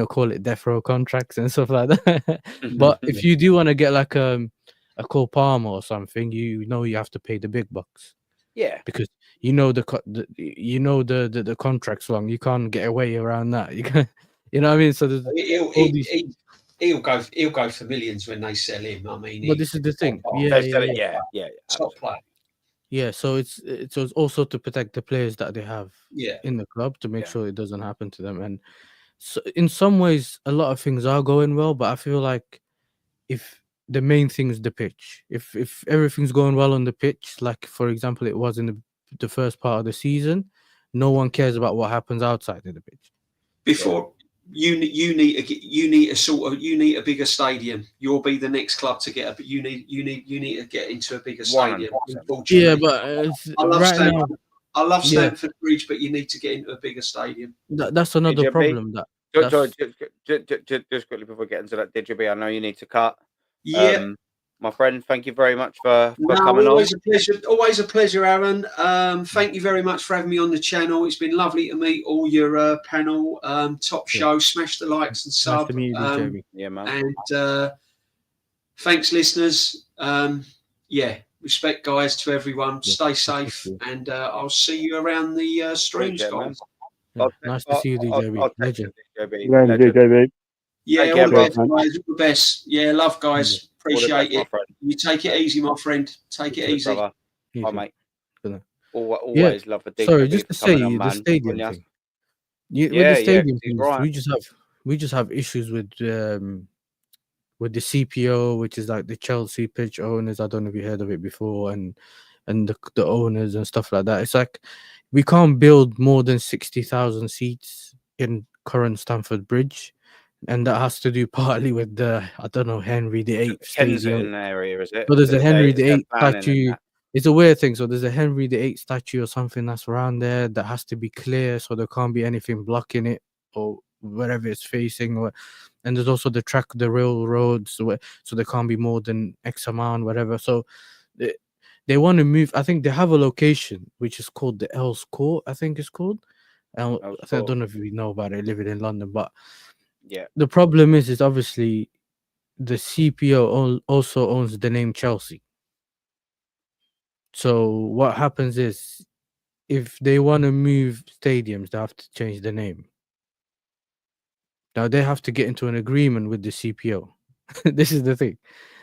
Speaker 4: call it death row contracts and stuff like that. But if you do want to get like a Cole Palmer or something, you have to pay the big bucks.
Speaker 1: Yeah.
Speaker 4: Because the contract's long. You can't get away around that. You can, you know what I mean? So there's all these.
Speaker 5: He'll go for millions when they sell him. I mean,
Speaker 4: But this is the thing.
Speaker 1: Yeah.
Speaker 5: Top player.
Speaker 4: Yeah, so it's also to protect the players that they have
Speaker 5: Yeah.
Speaker 4: in the club to make sure it doesn't happen to them. And so in some ways, a lot of things are going well, but I feel like if the main thing is the pitch, if everything's going well on the pitch, like for example, it was in the first part of the season, no one cares about what happens outside of the pitch.
Speaker 5: Before you need a bigger stadium. You'll be the next club to get a. You need to get into a bigger stadium.
Speaker 1: 100%.
Speaker 4: Yeah, but
Speaker 5: I love Stamford Bridge, but you need to get into a bigger stadium.
Speaker 4: That's another
Speaker 1: DJB?
Speaker 4: problem.
Speaker 1: Just quickly before we get into that, DJB, I know you need to cut.
Speaker 5: Yeah.
Speaker 1: My friend, thank you very much for coming
Speaker 5: always
Speaker 1: on.
Speaker 5: A pleasure. Always a pleasure, Aaron. Thank you very much for having me on the channel. It's been lovely to meet all your panel. Top show. Smash the likes and sub.
Speaker 4: Nice to meet you, Jamie.
Speaker 1: Yeah, man.
Speaker 5: And thanks, listeners. Respect, guys, to everyone. Stay safe, and I'll see you around the streams, guys.
Speaker 4: Nice to see you, DJB. Legend.
Speaker 2: DJB.
Speaker 5: Yeah, all the best, guys. All the best. Yeah, love, guys. Appreciate it. You take it easy, my friend. Take it easy.
Speaker 1: Brother. Bye, mate. Always love a DJB.
Speaker 4: Sorry, just to say the stadium thing. With the stadium thing,
Speaker 1: right.
Speaker 4: we just have issues with the CPO, which is like the Chelsea pitch owners. I don't know if you heard of it before, and the owners and stuff like that. It's like we can't build more than 60,000 seats in current Stamford Bridge. And that has to do partly with the, I don't know, Henry VIII stadium
Speaker 1: area, is it?
Speaker 4: So there's a Henry VIII statue. It's a weird thing. So there's a Henry VIII statue or something that's around there that has to be clear, so there can't be anything blocking it or wherever it's facing. And there's also the railroads, so there can't be more than X amount, whatever. So they want to move. I think they have a location which is called the Earls Court. I think it's called. I don't know if you know about it, living in London, but.
Speaker 1: Yeah.
Speaker 4: The problem is obviously the CPO also owns the name Chelsea. So what happens is if they want to move stadiums, they have to change the name. Now they have to get into an agreement with the CPO. This is the thing.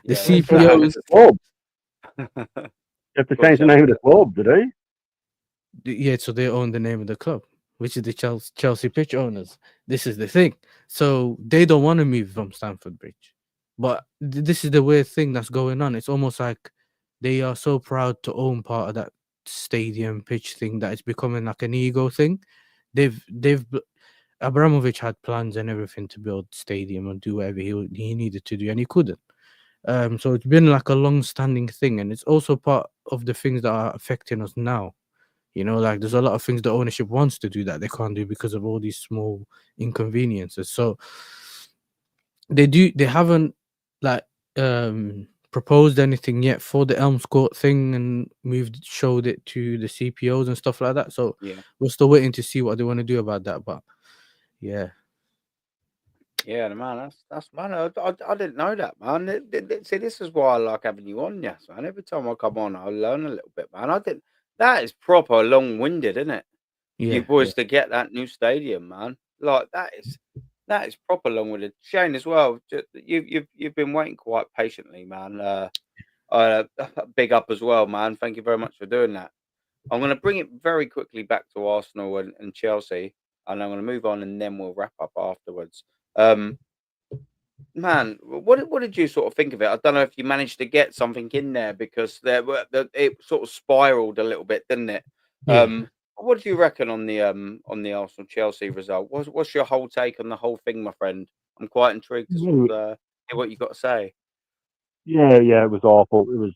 Speaker 4: The CPO is
Speaker 2: you have to change the name of the club, do they?
Speaker 4: Yeah, so they own the name of the club, which is the Chelsea pitch owners. This is the thing. So they don't want to move from Stamford Bridge. But this is the weird thing that's going on. It's almost like they are so proud to own part of that stadium pitch thing that it's becoming like an ego thing. Abramovich had plans and everything to build stadium and do whatever he needed to do, and he couldn't. So it's been like a long-standing thing, and it's also part of the things that are affecting us now. Like there's a lot of things the ownership wants to do that they can't do because of all these small inconveniences. So they haven't like proposed anything yet for the Elms Court thing and showed it to the CPOs and stuff like that. So we're still waiting to see what they want to do about that. But yeah,
Speaker 1: man, that's man. I didn't know that, man. See, this is why I like having you on, yes, man. Every time I come on, I learn a little bit, man. That is proper long-winded, isn't it?
Speaker 4: Yeah,
Speaker 1: you boys to get that new stadium, man. Like that is proper long-winded. Shane as well. You've been waiting quite patiently, man. Big up as well, man. Thank you very much for doing that. I'm going to bring it very quickly back to Arsenal and Chelsea, and I'm going to move on, and then we'll wrap up afterwards. Man, what did you sort of think of it? I don't know if you managed to get something in there because it sort of spiraled a little bit, didn't it?
Speaker 4: Yeah.
Speaker 1: What do you reckon on the Arsenal Chelsea result? What's your whole take on the whole thing, my friend? I'm quite intrigued to sort of hear what you got to say.
Speaker 2: Yeah, it was awful. It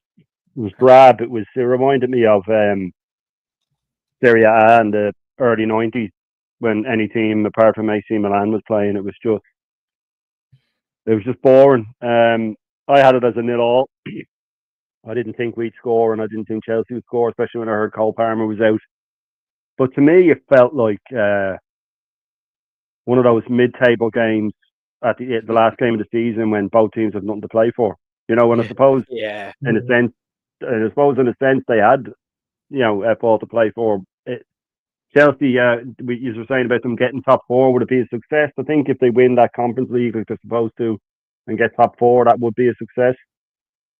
Speaker 2: was drab. It reminded me of Serie A in the early 90s when any team apart from AC Milan was playing. It was just It was just boring. I had it as a 0-0. I didn't think we'd score, and I didn't think Chelsea would score, especially when I heard Cole Palmer was out. But to me, it felt like one of those mid-table games at the last game of the season when both teams have nothing to play for. You know, and I suppose
Speaker 1: Yeah.
Speaker 2: in a sense, they had, you know, F all to play for. Chelsea, you were saying about them getting top four, would it be a success? I think if they win that Conference League like they're supposed to and get top four, that would be a success.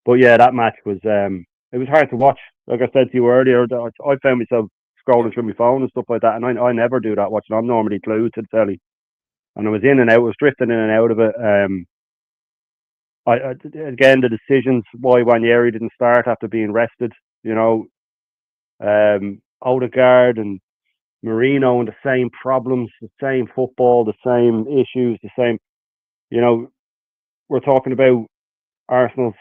Speaker 2: But yeah, that match was it was hard to watch. Like I said to you earlier, I found myself scrolling through my phone and stuff like that, and I never do that watching. I'm normally glued to the telly, and I was in and out, I was drifting in and out of it. Again, the decisions why Wanyeri didn't start after being rested, you know, Odegaard and Marino and the same problems, the same football, the same issues, the same, you know, we're talking about Arsenal's,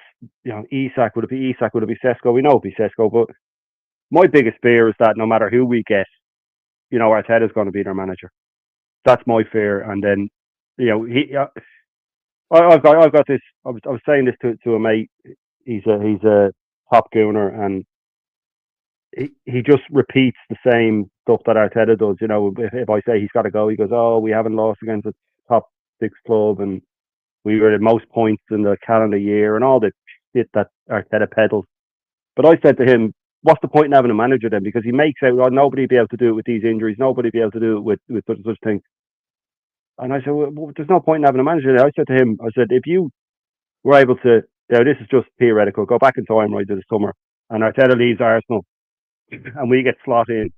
Speaker 2: you know, Isak, would it be Isak, would it be Sesko? We know it'd be Sesko, but my biggest fear is that no matter who we get, you know, Arteta's going to be their manager. That's my fear. And then, you know, I've got this. I was saying this to a mate. He's a top gooner, and he just repeats the same stuff that Arteta does. You know, if I say he's got to go, he goes, "Oh, we haven't lost against a top 6 club, and we were at most points in the calendar year," and all the shit that Arteta peddles. But I said to him, "What's the point in having a manager then?" Because he makes out, "Oh, nobody be able to do it with these injuries. Nobody be able to do it with such things." And I said, well, there's no point in having a manager there. I said to him, I said, if you were able to, now this is just theoretical, go back in time right to the summer, and Arteta leaves Arsenal, and we get slot in,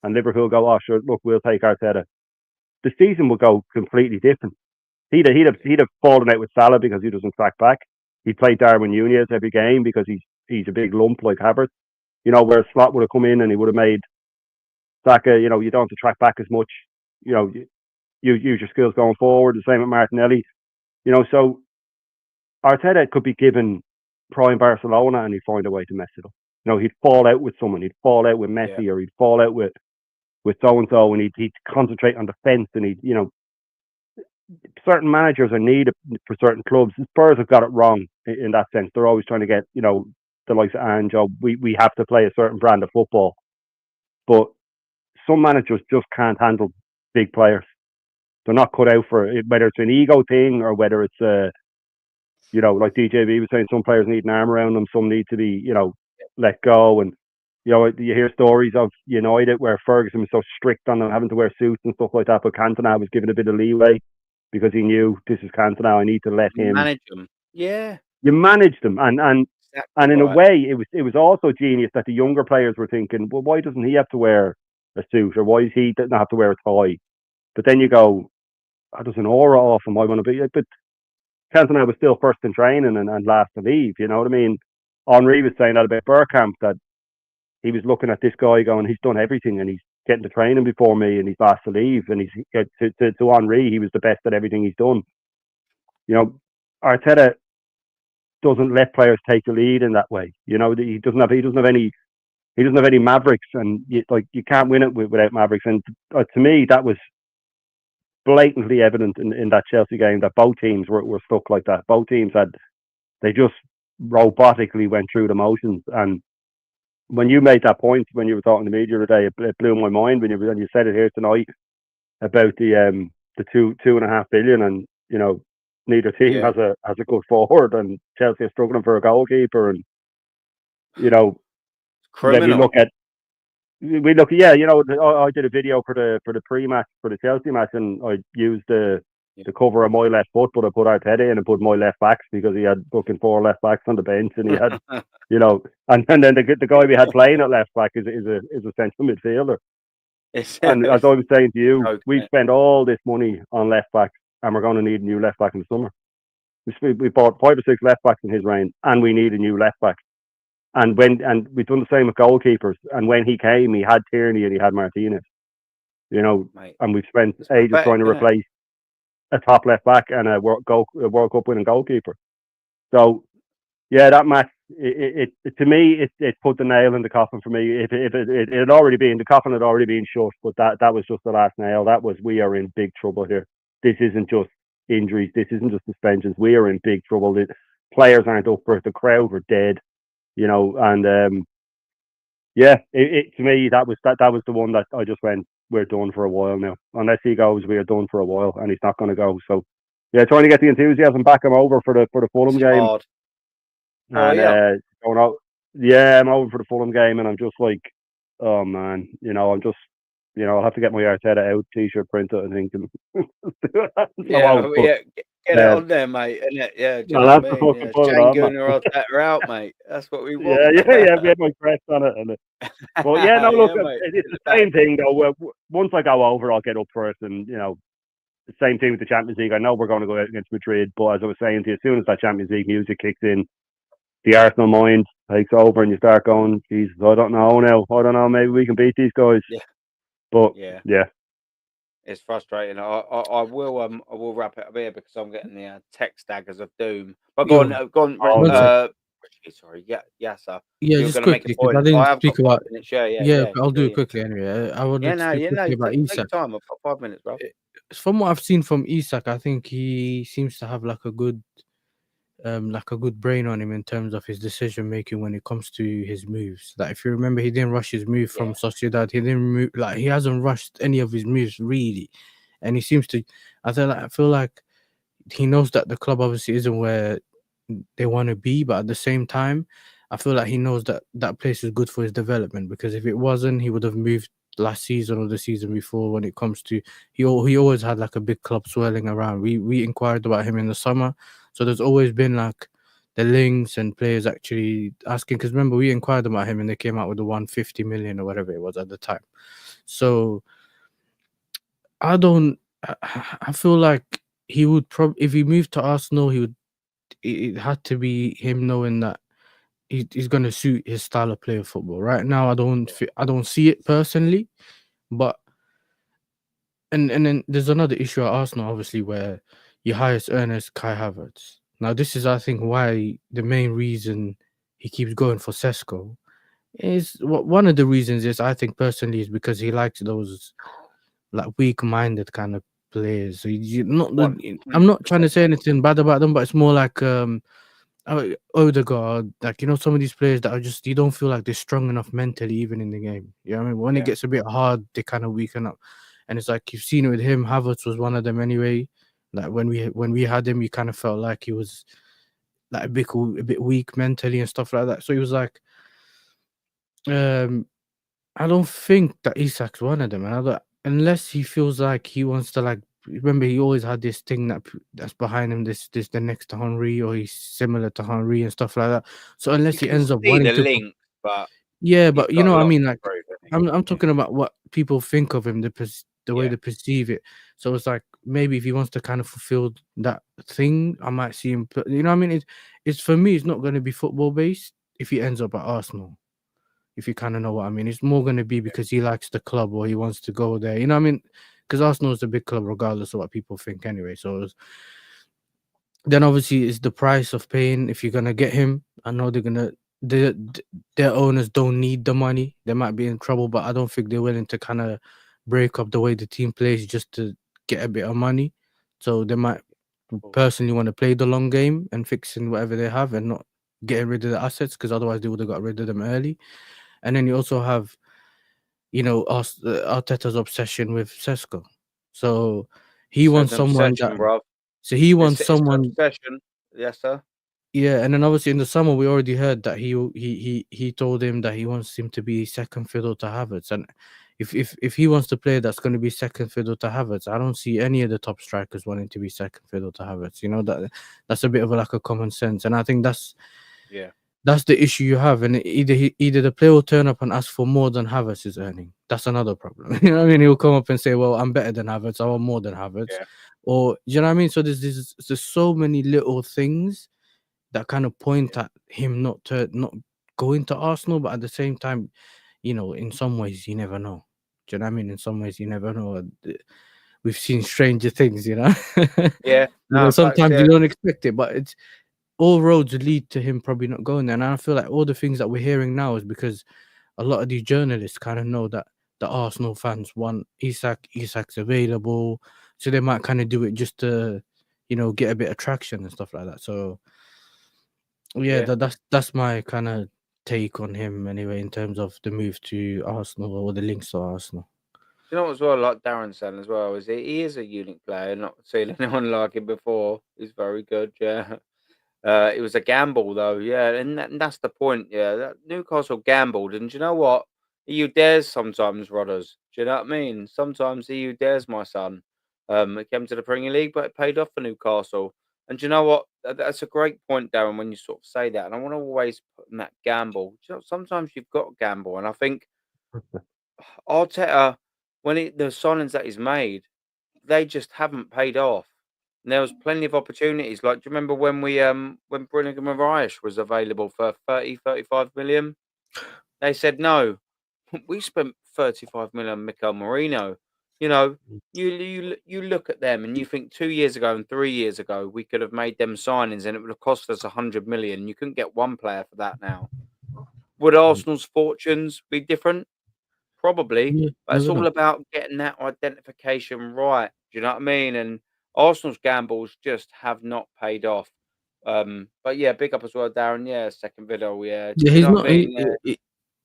Speaker 2: and Liverpool go, "Oh, sure, look, we'll take Arteta." The season would go completely different. He'd have fallen out with Salah because he doesn't track back. He'd play Darwin Nunez every game because he's a big lump like Havertz. You know, where Slot would have come in and he would have made Saka, you know, you don't have to track back as much. You know, you use your skills going forward. The same with Martinelli. You know, so Arteta could be given prime Barcelona and he'd find a way to mess it up. You know, he'd fall out with someone. He'd fall out with Messi, or he'd fall out with so and so, and he'd concentrate on defence, and he'd, you know, certain managers are needed for certain clubs. The Spurs have got it wrong in that sense. They're always trying to get, you know, the likes of Anjo. We have to play a certain brand of football, but some managers just can't handle big players. They're not cut out for it, whether it's an ego thing or whether it's you know, like DJB was saying, some players need an arm around them, some need to be, you know, let go. And you know, you hear stories of United where Ferguson was so strict on them having to wear suits and stuff like that, but Cantona was given a bit of leeway because he knew this is Cantona. I need to let him
Speaker 1: manage them. Yeah,
Speaker 2: you manage them, and
Speaker 1: exactly
Speaker 2: in a
Speaker 1: right.
Speaker 2: way, it was also genius that the younger players were thinking, well, why doesn't he have to wear a suit, or why does he not have to wear a tie? But then you go, oh, there's an aura off him. I want to be, but Cantona was still first in training and last to leave. You know what I mean? Henri was saying that about Bergkamp, that he was looking at this guy going, he's done everything and he's getting to training before me and he's last to leave. And he's to Henri, he was the best at everything he's done. You know, Arteta doesn't let players take the lead in that way. You know, he doesn't have any mavericks, and you can't win it without mavericks. And to me, that was blatantly evident in that Chelsea game, that both teams were stuck like that. Both teams they just robotically went through the motions. And when you made that point, when you were talking to me the other day, it blew my mind when you said it here tonight about the 2.5 billion, and you know, neither team has a good forward, and Chelsea are struggling for a goalkeeper, and you know, then you look at you know, I did a video for the pre-match for the Chelsea match, and I used the cover of my left foot, but I put Arteta in and put my left backs because he had fucking 4 left backs on the bench, and he had you know, and then the guy we had playing at left back is a central midfielder. And as I was saying to you, we spent all this money on left backs, and we're going to need a new left back in the summer. We bought 5 or 6 left backs in his reign, and we need a new left back. And we've done the same with goalkeepers. And when he came, he had Tierney and he had Martinez. You know, and we've spent ages trying to replace a top left back and a World Cup winning goalkeeper. So, yeah, that match, it to me, it put the nail in the coffin for me. It had already been, the coffin had already been shut, but that was just the last nail. That was, we are in big trouble here. This isn't just injuries. This isn't just suspensions. We are in big trouble. The players aren't up for it. The crowd are dead, and to me that was the one that I just went, we're done for a while now. Unless he goes, we are done for a while, and he's not going to go. So yeah, trying to get the enthusiasm back. I'm over for the Fulham
Speaker 1: It's
Speaker 2: game.
Speaker 1: hard.
Speaker 2: And going out, I'm over for the Fulham game, and I'm just like, oh man, I'm just, I'll have to get my Arteta out t-shirt printed, I think, and
Speaker 1: get it on there, mate. Innit? Yeah, do you know
Speaker 2: I'll
Speaker 1: what
Speaker 2: have
Speaker 1: I
Speaker 2: to
Speaker 1: mean?
Speaker 2: fucking put it
Speaker 1: Shane
Speaker 2: on,
Speaker 1: Gunner Arteta out, mate. That's what we want.
Speaker 2: yeah, we had my crest on it, but yeah, no, look,
Speaker 1: mate.
Speaker 2: it's the same thing though. Once I go over, I'll get up for it, and the same thing with the Champions League. I know we're going to go out against Madrid, but as I was saying to you, as soon as that Champions League music kicks in, the Arsenal mind takes over, and you start going, Jesus, I don't know now. I don't know. Maybe we can beat these guys.
Speaker 1: Yeah.
Speaker 2: But
Speaker 1: yeah. It's frustrating. I will wrap it up here because I'm getting the text daggers of doom. But go on. Sorry, Yasser.
Speaker 4: Yeah, just quickly, because I didn't speak about. I'll do it quickly anyway. I would speak quickly about
Speaker 1: take
Speaker 4: Isak.
Speaker 1: time. I've got 5 minutes, bro.
Speaker 4: From what I've seen from Isak, I think he seems to have like a good brain on him in terms of his decision making when it comes to his moves. Like if you remember, he didn't rush his move from Sociedad. He didn't move, he hasn't rushed any of his moves really, and he seems to. I feel like he knows that the club obviously isn't where they want to be, but at the same time, I feel like he knows that that place is good for his development, because if it wasn't, he would have moved last season or the season before. When it comes to he always had like a big club swirling around. We inquired about him in the summer, so there's always been like the links and players actually asking, because remember we inquired about him and they came out with the 150 million or whatever it was at the time. So I feel like he would probably, if he moved to Arsenal, it had to be him knowing that he's going to suit his style of play of football. Right now, I don't see it personally, but and then there's another issue at Arsenal, obviously, where your highest earner is Kai Havertz. Now, this is, I think, why the main reason he keeps going for Sesko is one of the reasons is, I think personally, is because he likes those like weak-minded kind of players. So I'm not trying to say anything bad about them, but it's more like Odegaard, like some of these players that are just, you don't feel like they're strong enough mentally even in the game. You know what I mean? When it gets a bit hard, they kind of weaken up, and it's like you've seen it with him. Havertz was one of them anyway. Like when we had him, you kind of felt like he was like a bit weak mentally and stuff like that. So he was like, I don't think that Isak's one of them, and unless he feels like he wants to, like, remember he always had this thing that's behind him, this the next to Henry, or he's similar to Henry and stuff like that. So unless he ends up wanting to
Speaker 1: link, but
Speaker 4: but you know what I mean, like I'm talking about what people think of him, the way they perceive it. So it's like maybe if he wants to kind of fulfill that thing, I might see him. You know what I mean? It's for me, it's not going to be football based if he ends up at Arsenal. If you kind of know what I mean, it's more going to be because he likes the club or he wants to go there. You know what I mean? Because Arsenal is a big club, regardless of what people think anyway. So then obviously it's the price of paying if you're going to get him. I know their owners don't need the money. They might be in trouble, but I don't think they're willing to kind of break up the way the team plays just to get a bit of money. So they might personally want to play the long game and fixing whatever they have and not getting rid of the assets, because otherwise they would have got rid of them early. And then you also have, Arteta's obsession with Sesko. So he wants someone that. So he wants someone.
Speaker 1: Obsession. Yes, sir.
Speaker 4: Yeah, and then obviously in the summer we already heard that he told him that he wants him to be second fiddle to Havertz, and if he wants to play, that's going to be second fiddle to Havertz. I don't see any of the top strikers wanting to be second fiddle to Havertz. That's a bit of a lack of common sense, and I think that's the issue you have. And either the player will turn up and ask for more than Havertz is earning. That's another problem. You know what I mean? He'll come up and say, "Well, I'm better than Havertz. I want more than Havertz," or you know what I mean. So there's so many little things that kind of point at him not going to Arsenal, but at the same time, in some ways you never know. Do you know what I mean? In some ways you never know. We've seen stranger things, sometimes you don't expect it, but it's all roads lead to him probably not going there. And I feel like all the things that we're hearing now is because a lot of these journalists kind of know that the Arsenal fans want Isak's available, so they might kind of do it just to get a bit of traction and stuff like that. So yeah,
Speaker 1: Yeah.
Speaker 4: that's my kind of take on him anyway, in terms of the move to Arsenal or the links to Arsenal.
Speaker 1: You know what as well, like Darren said as well, is he is a unique player. Not seen anyone like him before. He's very good. Yeah. It was a gamble though. Yeah, and that's the point. Yeah, that Newcastle gambled, and do you know what? You dares sometimes, Rodders. Do you know what I mean? Sometimes you dares, my son. It came to the Premier League, but it paid off for Newcastle. And do you know what? That's a great point, Darren, when you sort of say that. And I want to always put in that gamble. Do you know, sometimes you've got to gamble, and I think Arteta, the signings that he's made, they just haven't paid off. And there was plenty of opportunities. Like, do you remember when when Bruno Guimaraes was available for 35 million? They said no. We spent 35 million on Mikel Merino. You know, you look at them and you think 2 years ago and 3 years ago we could have made them signings and it would have cost us 100 million. You couldn't get one player for that now. Would Arsenal's fortunes be different? Probably,
Speaker 4: Yeah,
Speaker 1: but it's
Speaker 4: never
Speaker 1: all
Speaker 4: know.
Speaker 1: about getting that identification right. Do you know what I mean? And Arsenal's gambles just have not paid off. But yeah, big up as well, Darren. Yeah, second video. Yeah,
Speaker 4: Yeah,
Speaker 1: you
Speaker 4: he's
Speaker 1: know what
Speaker 4: not.
Speaker 1: I mean? Yeah,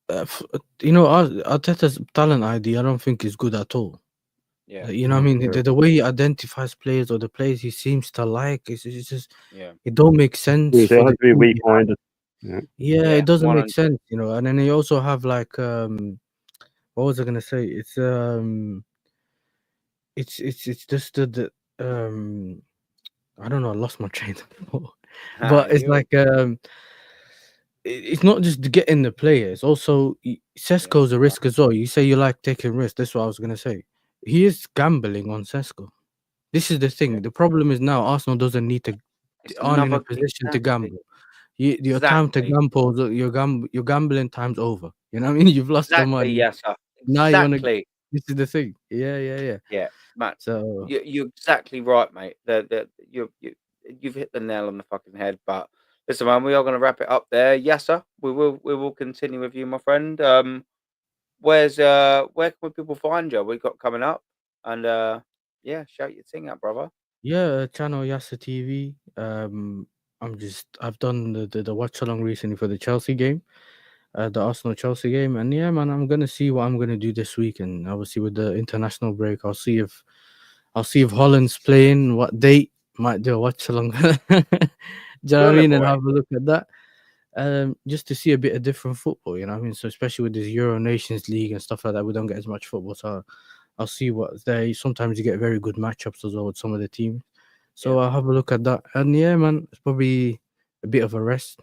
Speaker 4: Arteta's talent ID, I don't think is good at all.
Speaker 1: yeah,
Speaker 4: You know what I mean?
Speaker 2: Sure.
Speaker 4: The way he identifies players or the players he seems to like, it's just
Speaker 1: yeah,
Speaker 4: it don't make sense
Speaker 2: They
Speaker 4: for
Speaker 2: have
Speaker 4: the
Speaker 2: to be
Speaker 4: team
Speaker 2: weak
Speaker 4: he has.
Speaker 2: minded. Yeah.
Speaker 4: Yeah,
Speaker 1: yeah.
Speaker 4: it doesn't make
Speaker 1: 100.
Speaker 4: sense, And then you also have like what was I gonna say? It's just the I don't know, I lost my train of thought. But it's
Speaker 1: You.
Speaker 4: like it's not just getting the player, it's also
Speaker 1: Yeah,
Speaker 4: Sesko's a risk as well. You say you like taking risks, that's what I was gonna say. He is gambling on Sesko. This is the thing.
Speaker 1: yeah.
Speaker 4: The problem is now Arsenal doesn't need to
Speaker 1: It's
Speaker 4: aren't in a
Speaker 1: another
Speaker 4: position to
Speaker 1: exactly,
Speaker 4: gamble. Your time to
Speaker 1: exactly,
Speaker 4: gamble, your gambling time's over. You know what I mean? You've lost the
Speaker 1: exactly.
Speaker 4: money.
Speaker 1: Yes, sir.
Speaker 4: Now you wanna.
Speaker 1: Exactly.
Speaker 4: This is the thing. Yeah.
Speaker 1: Yeah, Matt.
Speaker 4: So
Speaker 1: You're exactly right, mate. You've hit the nail on the fucking head. But listen, man, we are going to wrap it up there. Yes, sir. We will continue with you, my friend. Where can people find you? We got coming up, and yeah, shout your thing out, brother.
Speaker 4: yeah, channel YASSER TV. I've done the watch along recently for the Chelsea game, the Arsenal Chelsea game, and yeah, man, I'm gonna see what I'm gonna do this week, and obviously with the international break, I'll see if Holland's playing, what date, might do a watch along. Do you know what I
Speaker 1: Good,
Speaker 4: mean? And
Speaker 1: boy.
Speaker 4: have a look at that. Just to see a bit of different football, you know what I mean? So especially with this Euro Nations League and stuff like that, we don't get as much football. So I'll see what's there. Sometimes you get very good matchups as well with some of the teams. So
Speaker 1: Yeah.
Speaker 4: I'll have a look at that. And yeah, man, it's probably a bit of a rest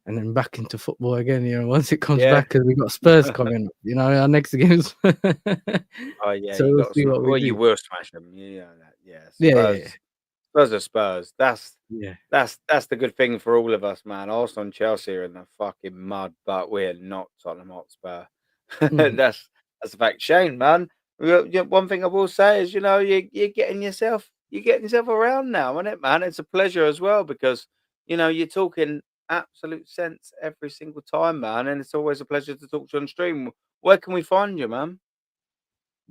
Speaker 4: and then back into football again, once it comes
Speaker 1: Yeah.
Speaker 4: back, because we got Spurs coming up, our next games.
Speaker 1: Oh yeah,
Speaker 4: So
Speaker 1: you
Speaker 4: we'll
Speaker 1: got
Speaker 4: see
Speaker 1: some.
Speaker 4: what we
Speaker 1: Well, you
Speaker 4: do.
Speaker 1: will smash them. Yeah, yeah.
Speaker 4: Yeah.
Speaker 1: Spurs are Spurs.
Speaker 4: Yeah.
Speaker 1: That's the good thing for all of us, man. Arsenal and Chelsea are in the fucking mud, but we're not Tottenham Hotspur.
Speaker 4: Mhm.
Speaker 1: That's a fact. Shane, man. One thing I will say is, you're getting yourself around now, isn't it, man? It's a pleasure as well because you're talking absolute sense every single time, man, and it's always a pleasure to talk to you on stream. Where can we find you, man?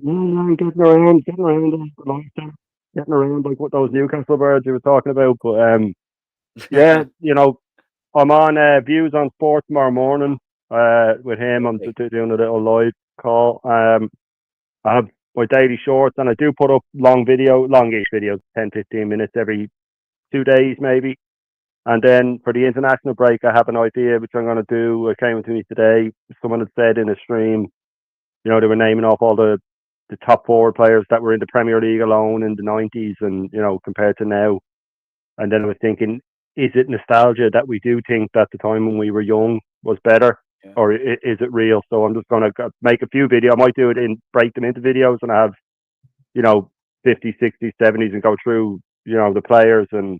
Speaker 2: Yeah, getting around getting around like what those Newcastle birds you were talking about. But yeah, I'm on Views on Sport tomorrow morning. With him, I'm
Speaker 1: Lovely.
Speaker 2: doing a little live call. I have my daily shorts, and I do put up longish videos, 10-15 minutes every 2 days maybe. And then for the international break, I have an idea which I'm going to do. It came to me today. Someone had said in a stream, they were naming off all the top forward players that were in the Premier League alone in the 90s, and compared to now. And then I was thinking, is it nostalgia that we do think that the time when we were young was better,
Speaker 1: Yeah.
Speaker 2: or is it real? So I'm just going to make a few videos. I might do it break them into videos and have 50s, 60s, 70s, and go through the players and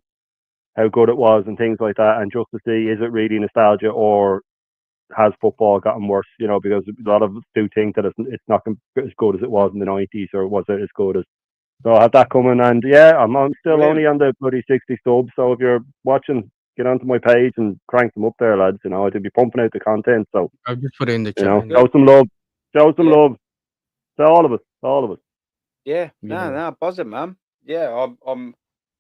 Speaker 2: how good it was and things like that, and just to see, is it really nostalgia, or has football gotten worse? Because a lot of us do think that it's not as good as it was in the 90s, or was it as good as? So I have that coming, and yeah, I'm still
Speaker 1: Brilliant.
Speaker 2: only on the bloody 60 subs. So if you're watching, get onto my page and crank them up there, lads. I'd be pumping out the content. So
Speaker 4: I'll just put it in the chat.
Speaker 2: show some love, show some
Speaker 1: Yeah.
Speaker 2: love to all of us.
Speaker 1: Yeah,
Speaker 4: Yeah.
Speaker 1: no, buzzing, man. Yeah,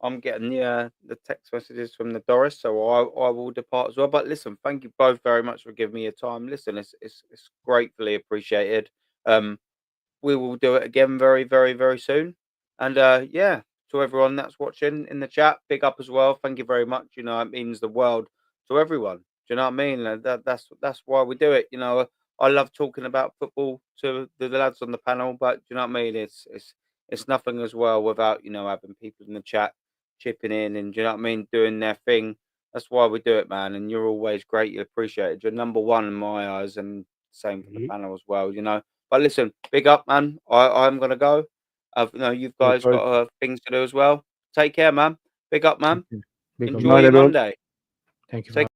Speaker 1: I'm getting the text messages from the Doris, so I will depart as well. But listen, thank you both very much for giving me your time. Listen, it's gratefully appreciated. We will do it again very, very, very soon. And yeah, to everyone that's watching in the chat, big up as well. Thank you very much. You know, it means the world to everyone. Do you know what I mean? That's why we do it. You know, I love talking about football to the lads on the panel, but do you know what I mean? It's nothing as well without, you know, having people in the chat chipping in and, do you know what I mean, doing their thing. That's why we do it, man. And you're always greatly appreciated. You're number one in my eyes, and same for the panel as well, you know. But listen, big up, man. I'm gonna go. You know, you've guys got things to do as well. Take care, man. Big up, man.
Speaker 4: Big up.
Speaker 1: Enjoy your
Speaker 2: everyone.
Speaker 1: Monday.
Speaker 4: Thank you.
Speaker 1: Take